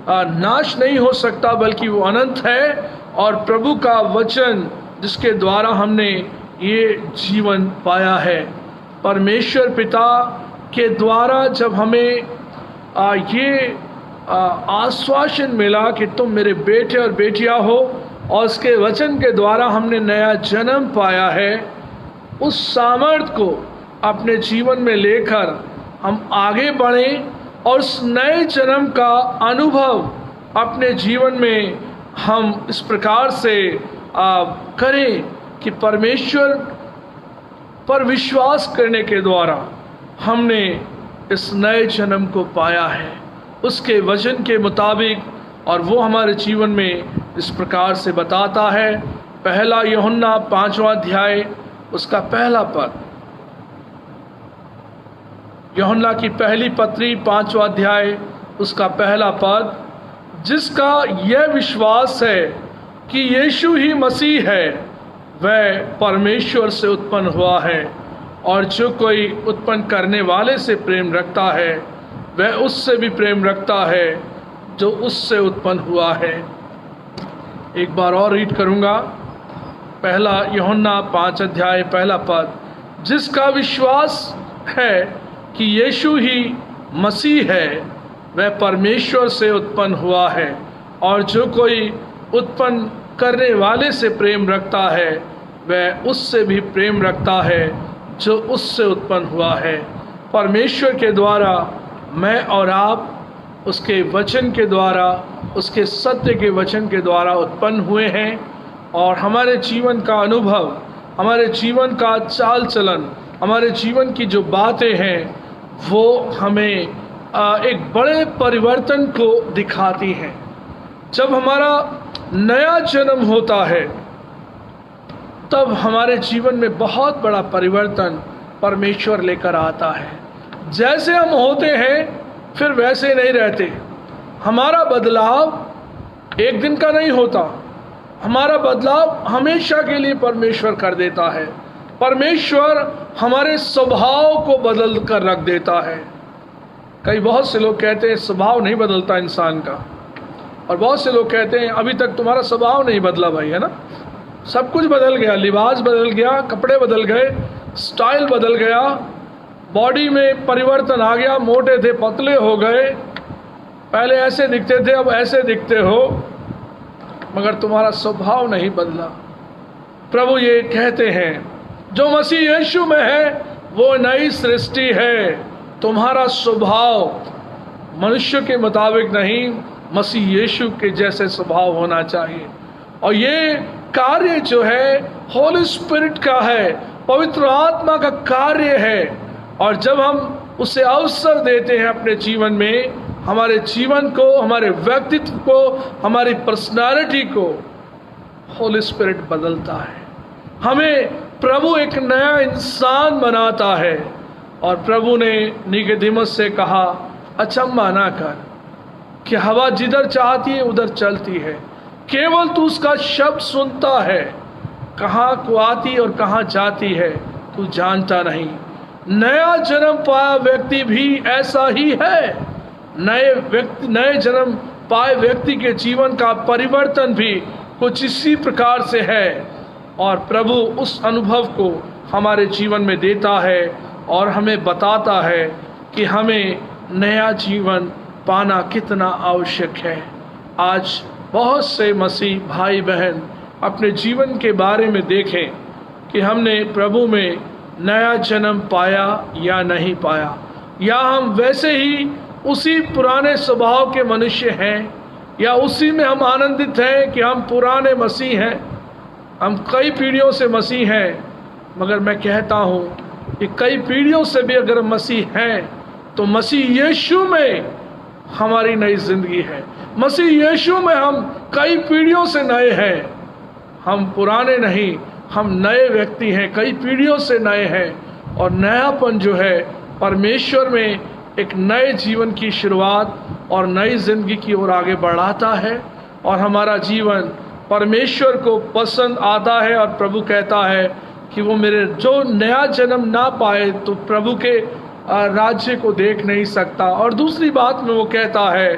नाश नहीं हो सकता बल्कि वो अनंत है, और प्रभु का वचन जिसके द्वारा हमने ये जीवन पाया है। परमेश्वर पिता के द्वारा जब हमें ये आश्वासन मिला कि तुम मेरे बेटे और बेटियां हो, और उसके वचन के द्वारा हमने नया जन्म पाया है, उस सामर्थ्य को अपने जीवन में लेकर हम आगे बढ़ें और उस नए जन्म का अनुभव अपने जीवन में हम इस प्रकार से करें कि परमेश्वर पर विश्वास करने के द्वारा हमने इस नए जन्म को पाया है उसके वचन के मुताबिक। और वो हमारे जीवन में इस प्रकार से बताता है। पहला यूहन्ना 5वां अध्याय उसका पहला पद, यूहन्ना की पहली पत्री 5वां अध्याय उसका पहला पद, जिसका यह विश्वास है कि यीशु ही मसीह है, वह परमेश्वर से उत्पन्न हुआ है, और जो कोई उत्पन्न करने वाले से प्रेम रखता है वह उससे भी प्रेम रखता है जो उससे उत्पन्न हुआ है। एक बार और रीड करूँगा, पहला यूहन्ना 5 अध्याय पहला पद, जिसका विश्वास है कि यीशु ही मसीह है, वह परमेश्वर से उत्पन्न हुआ है, और जो कोई उत्पन्न करने वाले से प्रेम रखता है वह उससे भी प्रेम रखता है जो उससे उत्पन्न हुआ है। परमेश्वर के द्वारा मैं और आप उसके वचन के द्वारा, उसके सत्य के वचन के द्वारा उत्पन्न हुए हैं, और हमारे जीवन का अनुभव, हमारे जीवन का चाल चलन, हमारे जीवन की जो बातें हैं वो हमें एक बड़े परिवर्तन को दिखाती हैं। जब हमारा नया जन्म होता है तब हमारे जीवन में बहुत बड़ा परिवर्तन परमेश्वर लेकर आता है। जैसे हम होते हैं फिर वैसे नहीं रहते। हमारा बदलाव एक दिन का नहीं होता, हमारा बदलाव हमेशा के लिए परमेश्वर कर देता है। परमेश्वर हमारे स्वभाव को बदल कर रख देता है। बहुत से लोग कहते हैं स्वभाव नहीं बदलता इंसान का, और बहुत से लोग कहते हैं अभी तक तुम्हारा स्वभाव नहीं बदला भाई, है ना। सब कुछ बदल गया, लिबास बदल गया, कपड़े बदल गए, स्टाइल बदल गया, बॉडी में परिवर्तन आ गया, मोटे थे पतले हो गए, पहले ऐसे दिखते थे अब ऐसे दिखते हो, मगर तुम्हारा स्वभाव नहीं बदला। प्रभु ये कहते हैं जो मसीह यीशु में है वो नई सृष्टि है। तुम्हारा स्वभाव मनुष्य के मुताबिक नहीं, मसीह यीशु के जैसे स्वभाव होना चाहिए। और ये कार्य जो है होली स्पिरिट का है, पवित्र आत्मा का कार्य है। और जब हम उसे अवसर देते हैं अपने जीवन में, हमारे जीवन को, हमारे व्यक्तित्व को, हमारी पर्सनालिटी को होली स्पिरिट बदलता है। हमें प्रभु एक नया इंसान बनाता है। और प्रभु ने निकोदेमुस से कहा, अचंभा ना कर कि हवा जिधर चाहती है उधर चलती है, केवल तू उसका शब्द सुनता है, कहाँ को आती और कहाँ जाती है तू जानता नहीं। नया जन्म पाया व्यक्ति भी ऐसा ही है। नए जन्म पाए व्यक्ति के जीवन का परिवर्तन भी कुछ इसी प्रकार से है। और प्रभु उस अनुभव को हमारे जीवन में देता है और हमें बताता है कि हमें नया जीवन पाना कितना आवश्यक है। आज बहुत से मसीह भाई बहन अपने जीवन के बारे में देखें कि हमने प्रभु में नया जन्म पाया या नहीं पाया, या हम वैसे ही उसी पुराने स्वभाव के मनुष्य हैं, या उसी में हम आनंदित हैं कि हम पुराने मसीह हैं, हम कई पीढ़ियों से मसीह हैं। मगर मैं कहता हूँ कि कई पीढ़ियों से भी अगर मसीह हैं तो मसीह यीशु में हमारी नई जिंदगी है। मसीह यीशु में हम कई पीढ़ियों से नए हैं, हम पुराने नहीं, हम नए व्यक्ति हैं, कई पीढ़ियों से नए हैं। और नयापन जो है परमेश्वर में एक नए जीवन की शुरुआत और नई जिंदगी की ओर आगे बढ़ाता है, और हमारा जीवन परमेश्वर को पसंद आता है। और प्रभु कहता है कि वो मेरे जो नया जन्म ना पाए तो प्रभु के राज्य को देख नहीं सकता। और दूसरी बात में वो कहता है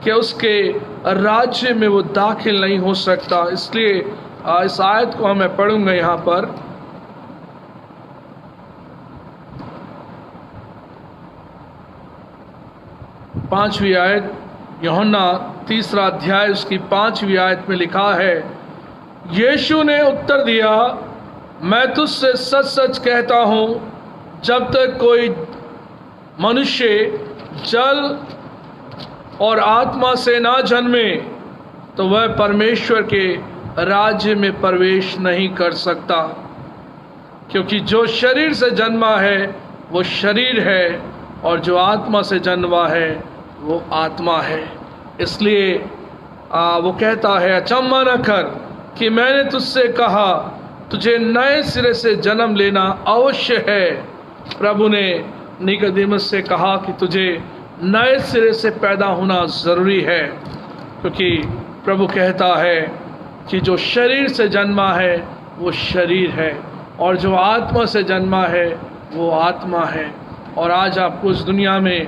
कि उसके राज्य में वो दाखिल नहीं हो सकता। इसलिए इस आयत को मैं पढ़ूंगा यहाँ पर। पांचवी आयत, यूहन्ना 3 अध्याय उसकी 5वीं आयत में लिखा है, यीशु ने उत्तर दिया, मैं तुझसे सच सच कहता हूँ, जब तक कोई मनुष्य जल और आत्मा से ना जन्मे तो वह परमेश्वर के राज्य में प्रवेश नहीं कर सकता। क्योंकि जो शरीर से जन्मा है वो शरीर है, और जो आत्मा से जन्मा है वो आत्मा है। इसलिए वो कहता है, अचम्भा न कर कि मैंने तुझसे कहा, तुझे नए सिरे से जन्म लेना अवश्य है। प्रभु ने निकोदेमुस से कहा कि तुझे नए सिरे से पैदा होना ज़रूरी है, क्योंकि प्रभु कहता है कि जो शरीर से जन्मा है वो शरीर है, और जो आत्मा से जन्मा है वो आत्मा है। और आज आपको इस दुनिया में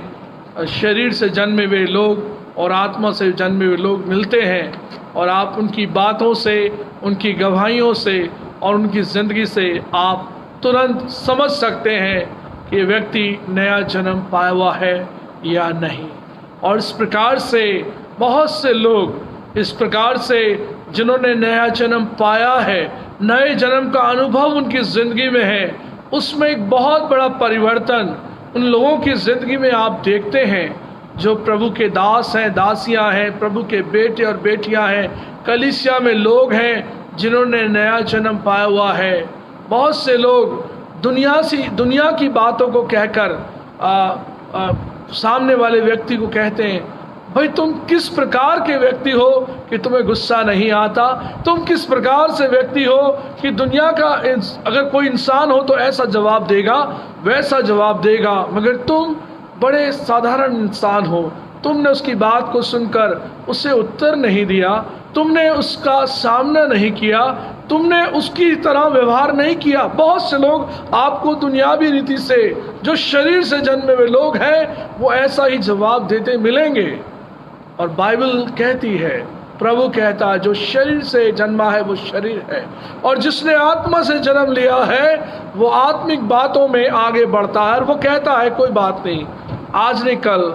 शरीर से जन्मे हुए लोग और आत्मा से जन्मे हुए लोग मिलते हैं, और आप उनकी बातों से, उनकी गवाहियों से और उनकी ज़िंदगी से आप तुरंत समझ सकते हैं कि ये व्यक्ति नया जन्म पाया हुआ है या नहीं। और इस प्रकार से बहुत से लोग, इस प्रकार से जिन्होंने नया जन्म पाया है, नए जन्म का अनुभव उनकी ज़िंदगी में है, उसमें एक बहुत बड़ा परिवर्तन उन लोगों की ज़िंदगी में आप देखते हैं जो प्रभु के दास हैं, दासियां हैं, प्रभु के बेटे और बेटियां हैं, कलीसिया में लोग हैं जिन्होंने नया जन्म पाया हुआ है। बहुत से लोग दुनिया की बातों को कहकर सामने वाले व्यक्ति को कहते हैं, भाई तुम किस प्रकार के व्यक्ति हो कि तुम्हें गुस्सा नहीं आता, तुम किस प्रकार से व्यक्ति हो कि दुनिया का अगर कोई इंसान हो तो ऐसा जवाब देगा, वैसा जवाब देगा, मगर तुम बड़े साधारण इंसान हो। तुमने उसकी बात को सुनकर उसे उत्तर नहीं दिया, तुमने उसका सामना नहीं किया, तुमने उसकी तरह व्यवहार नहीं किया। बहुत से लोग आपको दुनियावी रीति से, जो शरीर से जन्मे हुए लोग हैं, वो ऐसा ही जवाब देते मिलेंगे। और बाइबल कहती है, प्रभु कहता है, जो शरीर से जन्मा है वो शरीर है, और जिसने आत्मा से जन्म लिया है वो आत्मिक बातों में आगे बढ़ता है। और वो कहता है कोई बात नहीं, आज नहीं कल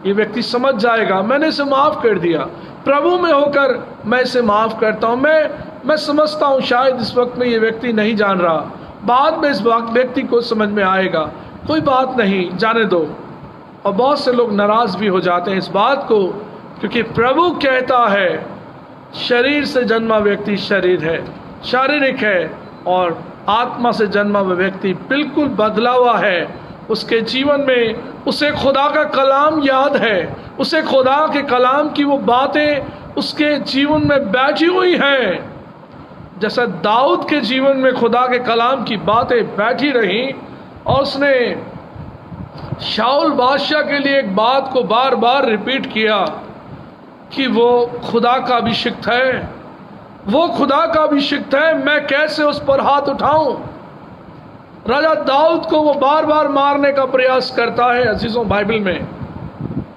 ये व्यक्ति समझ जाएगा, मैंने इसे माफ़ कर दिया, प्रभु में होकर मैं इसे माफ़ करता हूँ। मैं समझता हूँ शायद इस वक्त में ये व्यक्ति नहीं जान रहा, बाद में इस व्यक्ति को समझ में आएगा, कोई बात नहीं, जाने दो। और बहुत से लोग नाराज़ भी हो जाते हैं इस बात को, क्योंकि प्रभु कहता है शरीर से जन्मा व्यक्ति शरीर है, शारीरिक है, और आत्मा से जन्मा हुआ व्यक्ति बिल्कुल बदला हुआ है। उसके जीवन में उसे खुदा का कलाम याद है, उसे खुदा के कलाम की वो बातें उसके जीवन में बैठी हुई हैं। जैसा दाऊद के जीवन में खुदा के कलाम की बातें बैठी रहीं, और उसने शाऊल बादशाह के लिए एक बात को बार बार रिपीट किया कि वो खुदा का अभिषिक्त है, वो खुदा का अभिषिक्त है, मैं कैसे उस पर हाथ उठाऊं। राजा दाऊद को वो बार बार मारने का प्रयास करता है। अजीजों, बाइबल में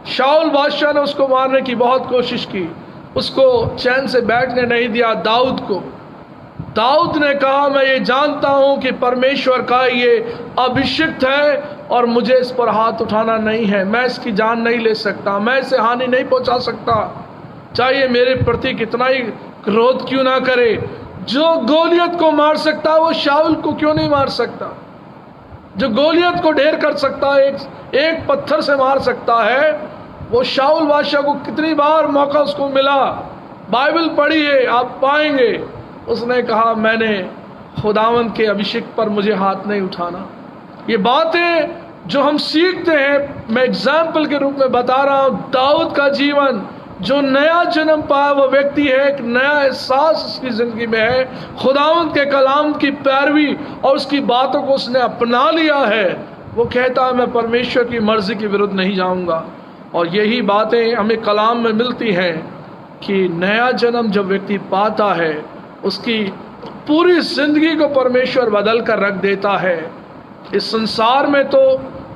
शाऊल बादशाह ने उसको मारने की बहुत कोशिश की, उसको चैन से बैठने नहीं दिया दाऊद को। दाऊद ने कहा, मैं ये जानता हूं कि परमेश्वर का ये अभिषिक्त है और मुझे इस पर हाथ उठाना नहीं है, मैं इसकी जान नहीं ले सकता, मैं इसे हानि नहीं पहुंचा सकता, चाहे मेरे प्रति कितना ही क्रोध क्यों ना करे। जो गोलियत को मार सकता वो शाऊल को क्यों नहीं मार सकता? जो गोलियत को ढेर कर सकता है, एक पत्थर से मार सकता है, वो शाऊल बादशाह को कितनी बार मौका उसको मिला। बाइबल पढ़िए, आप पाएंगे उसने कहा, मैंने खुदावंद के अभिषेक पर मुझे हाथ नहीं उठाना। ये बातें जो हम सीखते हैं, मैं एग्जाम्पल के रूप में बता रहा हूं, दाऊद का जीवन, जो नया जन्म पाया वो व्यक्ति है, एक नया एहसास उसकी जिंदगी में है, खुदावंद के कलाम की पैरवी और उसकी बातों को उसने अपना लिया है। वो कहता है मैं परमेश्वर की मर्जी के विरुद्ध नहीं जाऊंगा। और यही बातें हमें कलाम में मिलती हैं कि नया जन्म जब व्यक्ति पाता है, उसकी पूरी जिंदगी को परमेश्वर बदल कर रख देता है। इस संसार में तो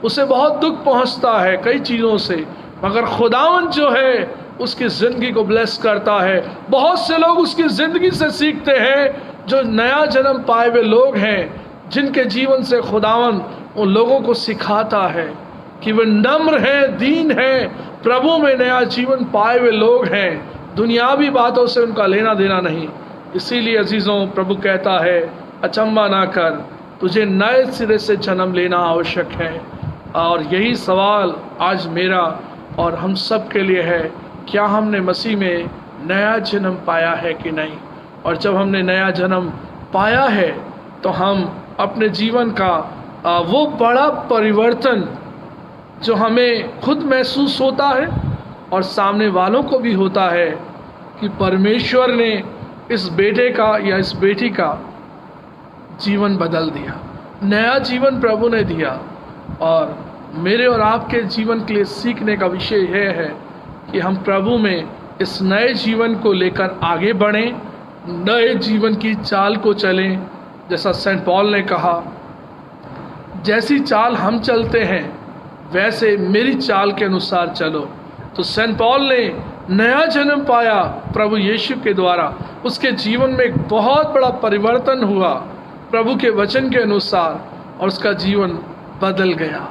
उसे बहुत दुख पहुंचता है कई चीज़ों से, मगर खुदावंद जो है उसकी ज़िंदगी को ब्लेस करता है। बहुत से लोग उसकी ज़िंदगी से सीखते हैं, जो नया जन्म पाए हुए लोग हैं, जिनके जीवन से खुदावंद उन लोगों को सिखाता है कि वे नम्र हैं, दीन हैं, प्रभु में नया जीवन पाए हुए लोग हैं, दुनियावी बातों से उनका लेना देना नहीं। इसीलिए अजीज़ों, प्रभु कहता है अचंभा ना कर, तुझे नए सिरे से जन्म लेना आवश्यक है। और यही सवाल आज मेरा और हम सब के लिए है, क्या हमने मसीह में नया जन्म पाया है कि नहीं? और जब हमने नया जन्म पाया है तो हम अपने जीवन का वो बड़ा परिवर्तन जो हमें खुद महसूस होता है और सामने वालों को भी होता है कि परमेश्वर ने इस बेटे का या इस बेटी का जीवन बदल दिया, नया जीवन प्रभु ने दिया। और मेरे और आपके जीवन के लिए सीखने का विषय यह है कि हम प्रभु में इस नए जीवन को लेकर आगे बढ़ें, नए जीवन की चाल को चलें। जैसा सेंट पॉल ने कहा, जैसी चाल हम चलते हैं वैसे मेरी चाल के अनुसार चलो। तो सेंट पॉल ने नया जन्म पाया प्रभु यीशु के द्वारा, उसके जीवन में एक बहुत बड़ा परिवर्तन हुआ प्रभु के वचन के अनुसार, और उसका जीवन बदल गया।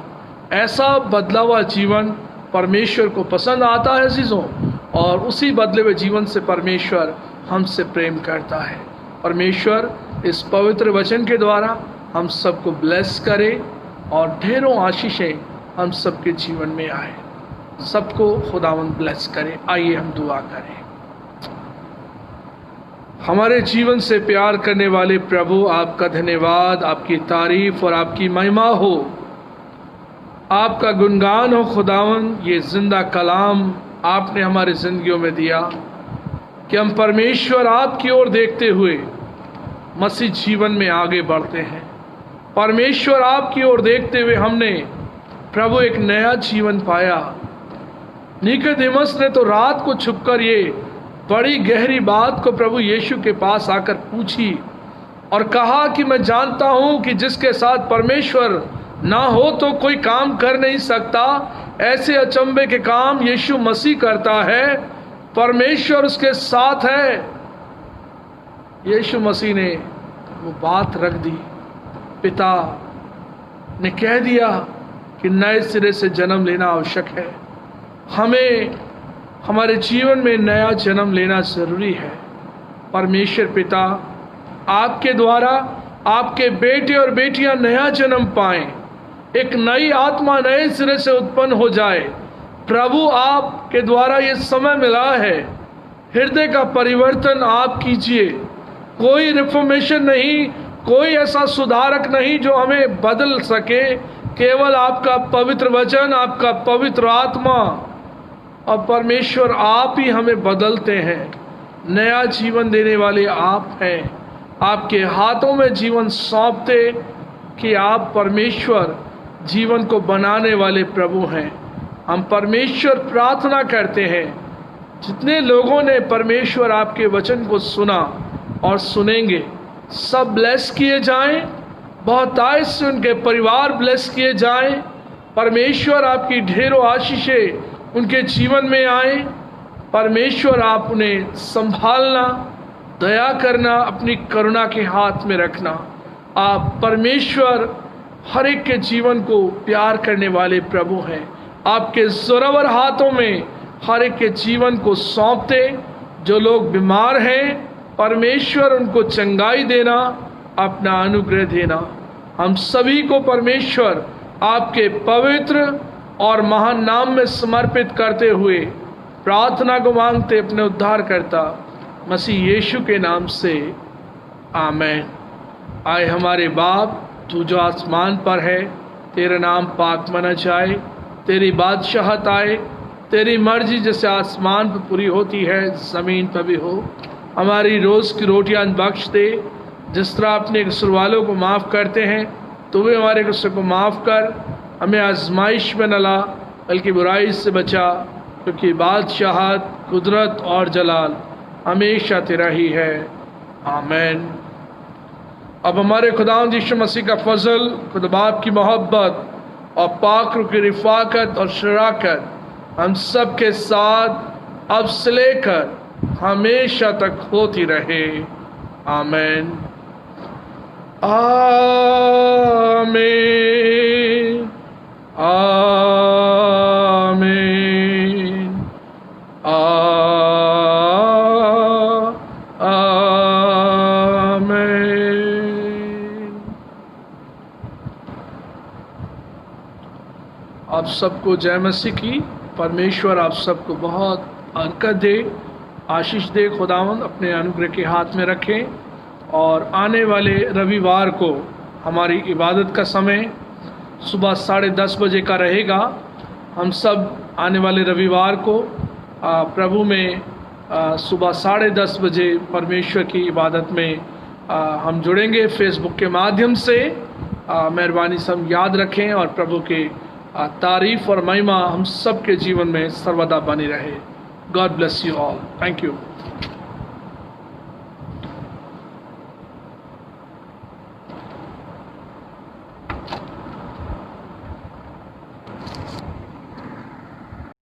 ऐसा बदला हुआ जीवन परमेश्वर को पसंद आता है अजीजों, और उसी बदले हुए जीवन से परमेश्वर हमसे प्रेम करता है। परमेश्वर इस पवित्र वचन के द्वारा हम सबको ब्लेस करे और ढेरों आशीषें हम सबके जीवन में आए। सबको खुदावंद ब्लेस करे। आइए हम दुआ करें। हमारे जीवन से प्यार करने वाले प्रभु, आपका धन्यवाद, आपकी तारीफ और आपकी महिमा हो, आपका गुणगान हो खुदावंद। ये जिंदा कलाम आपने हमारी जिंदगियों में दिया कि हम परमेश्वर आपकी ओर देखते हुए मसीह जीवन में आगे बढ़ते हैं। परमेश्वर आपकी ओर देखते हुए हमने प्रभु एक नया जीवन पाया। निकोदेमस ने तो रात को छुपकर ये बड़ी गहरी बात को प्रभु यीशु के पास आकर पूछी और कहा कि मैं जानता हूं कि जिसके साथ परमेश्वर ना हो तो कोई काम कर नहीं सकता। ऐसे अचंभे के काम यीशु मसीह करता है, परमेश्वर उसके साथ है। यीशु मसीह ने वो बात रख दी। पिता ने कह दिया कि नए सिरे से जन्म लेना आवश्यक है। हमें हमारे जीवन में नया जन्म लेना जरूरी है। परमेश्वर पिता आपके द्वारा आपके बेटे और बेटियां नया जन्म पाएं, एक नई आत्मा नए सिरे से उत्पन्न हो जाए। प्रभु आपके द्वारा ये समय मिला है, हृदय का परिवर्तन आप कीजिए। कोई रिफॉर्मेशन नहीं, कोई ऐसा सुधारक नहीं जो हमें बदल सके, केवल आपका पवित्र वचन, आपका पवित्र आत्मा। और परमेश्वर आप ही हमें बदलते हैं, नया जीवन देने वाले आप हैं। आपके हाथों में जीवन सौंपते कि आप परमेश्वर जीवन को बनाने वाले प्रभु हैं। हम परमेश्वर प्रार्थना करते हैं, जितने लोगों ने परमेश्वर आपके वचन को सुना और सुनेंगे, सब ब्लेस किए जाएं, बहुतायत से उनके परिवार ब्लेस किए जाएं। परमेश्वर आपकी ढेरों आशीषें उनके जीवन में आए। परमेश्वर आप उन्हें संभालना, दया करना, अपनी करुणा के हाथ में रखना। आप परमेश्वर हर एक के जीवन को प्यार करने वाले प्रभु हैं। आपके जोरावर हाथों में हर एक के जीवन को सौंपते। जो लोग बीमार हैं, परमेश्वर उनको चंगाई देना, अपना अनुग्रह देना। हम सभी को परमेश्वर आपके पवित्र और महान नाम में समर्पित करते हुए प्रार्थना को मांगते अपने उद्धारकर्ता मसीह यीशु के नाम से, आमीन। आए हमारे बाप, तू जो आसमान पर है, तेरा नाम पाक माना जाए, तेरी बादशाहत आए, तेरी मर्जी जैसे आसमान पर पूरी होती है ज़मीन पर भी हो। हमारी रोज़ की रोटियां बख्श दे, जिस तरह अपने कसूर वालों को माफ़ करते हैं तो भी हमारे कसूर को माफ़ कर। हमें आजमाइश में न ला बल्कि बुराई से बचा, क्योंकि बादशाहत, कुदरत और जलाल हमेशा तेरा ही है। आमीन। अब हमारे खुदावंद यीशु मसीह का फजल, खुदा बाप की मोहब्बत और पाक रूह की रिफ़ाकत और शराकत हम सब के साथ अब से लेकर हमेशा तक होती रहे। आमीन। आमीन। आमीन। आमीन। आप सबको जय मसीह की। परमेश्वर आप सबको बहुत बरकत दे, आशीष दे। खुदावंद अपने अनुग्रह के हाथ में रखें। और आने वाले रविवार को हमारी इबादत का समय सुबह 10:30 बजे का रहेगा। हम सब आने वाले रविवार को प्रभु में सुबह 10:30 बजे परमेश्वर की इबादत में हम जुड़ेंगे फेसबुक के माध्यम से। मेहरबानी से हम याद रखें और प्रभु के तारीफ और महिमा हम सब के जीवन में सर्वदा बनी रहे। God bless you all. Thank you.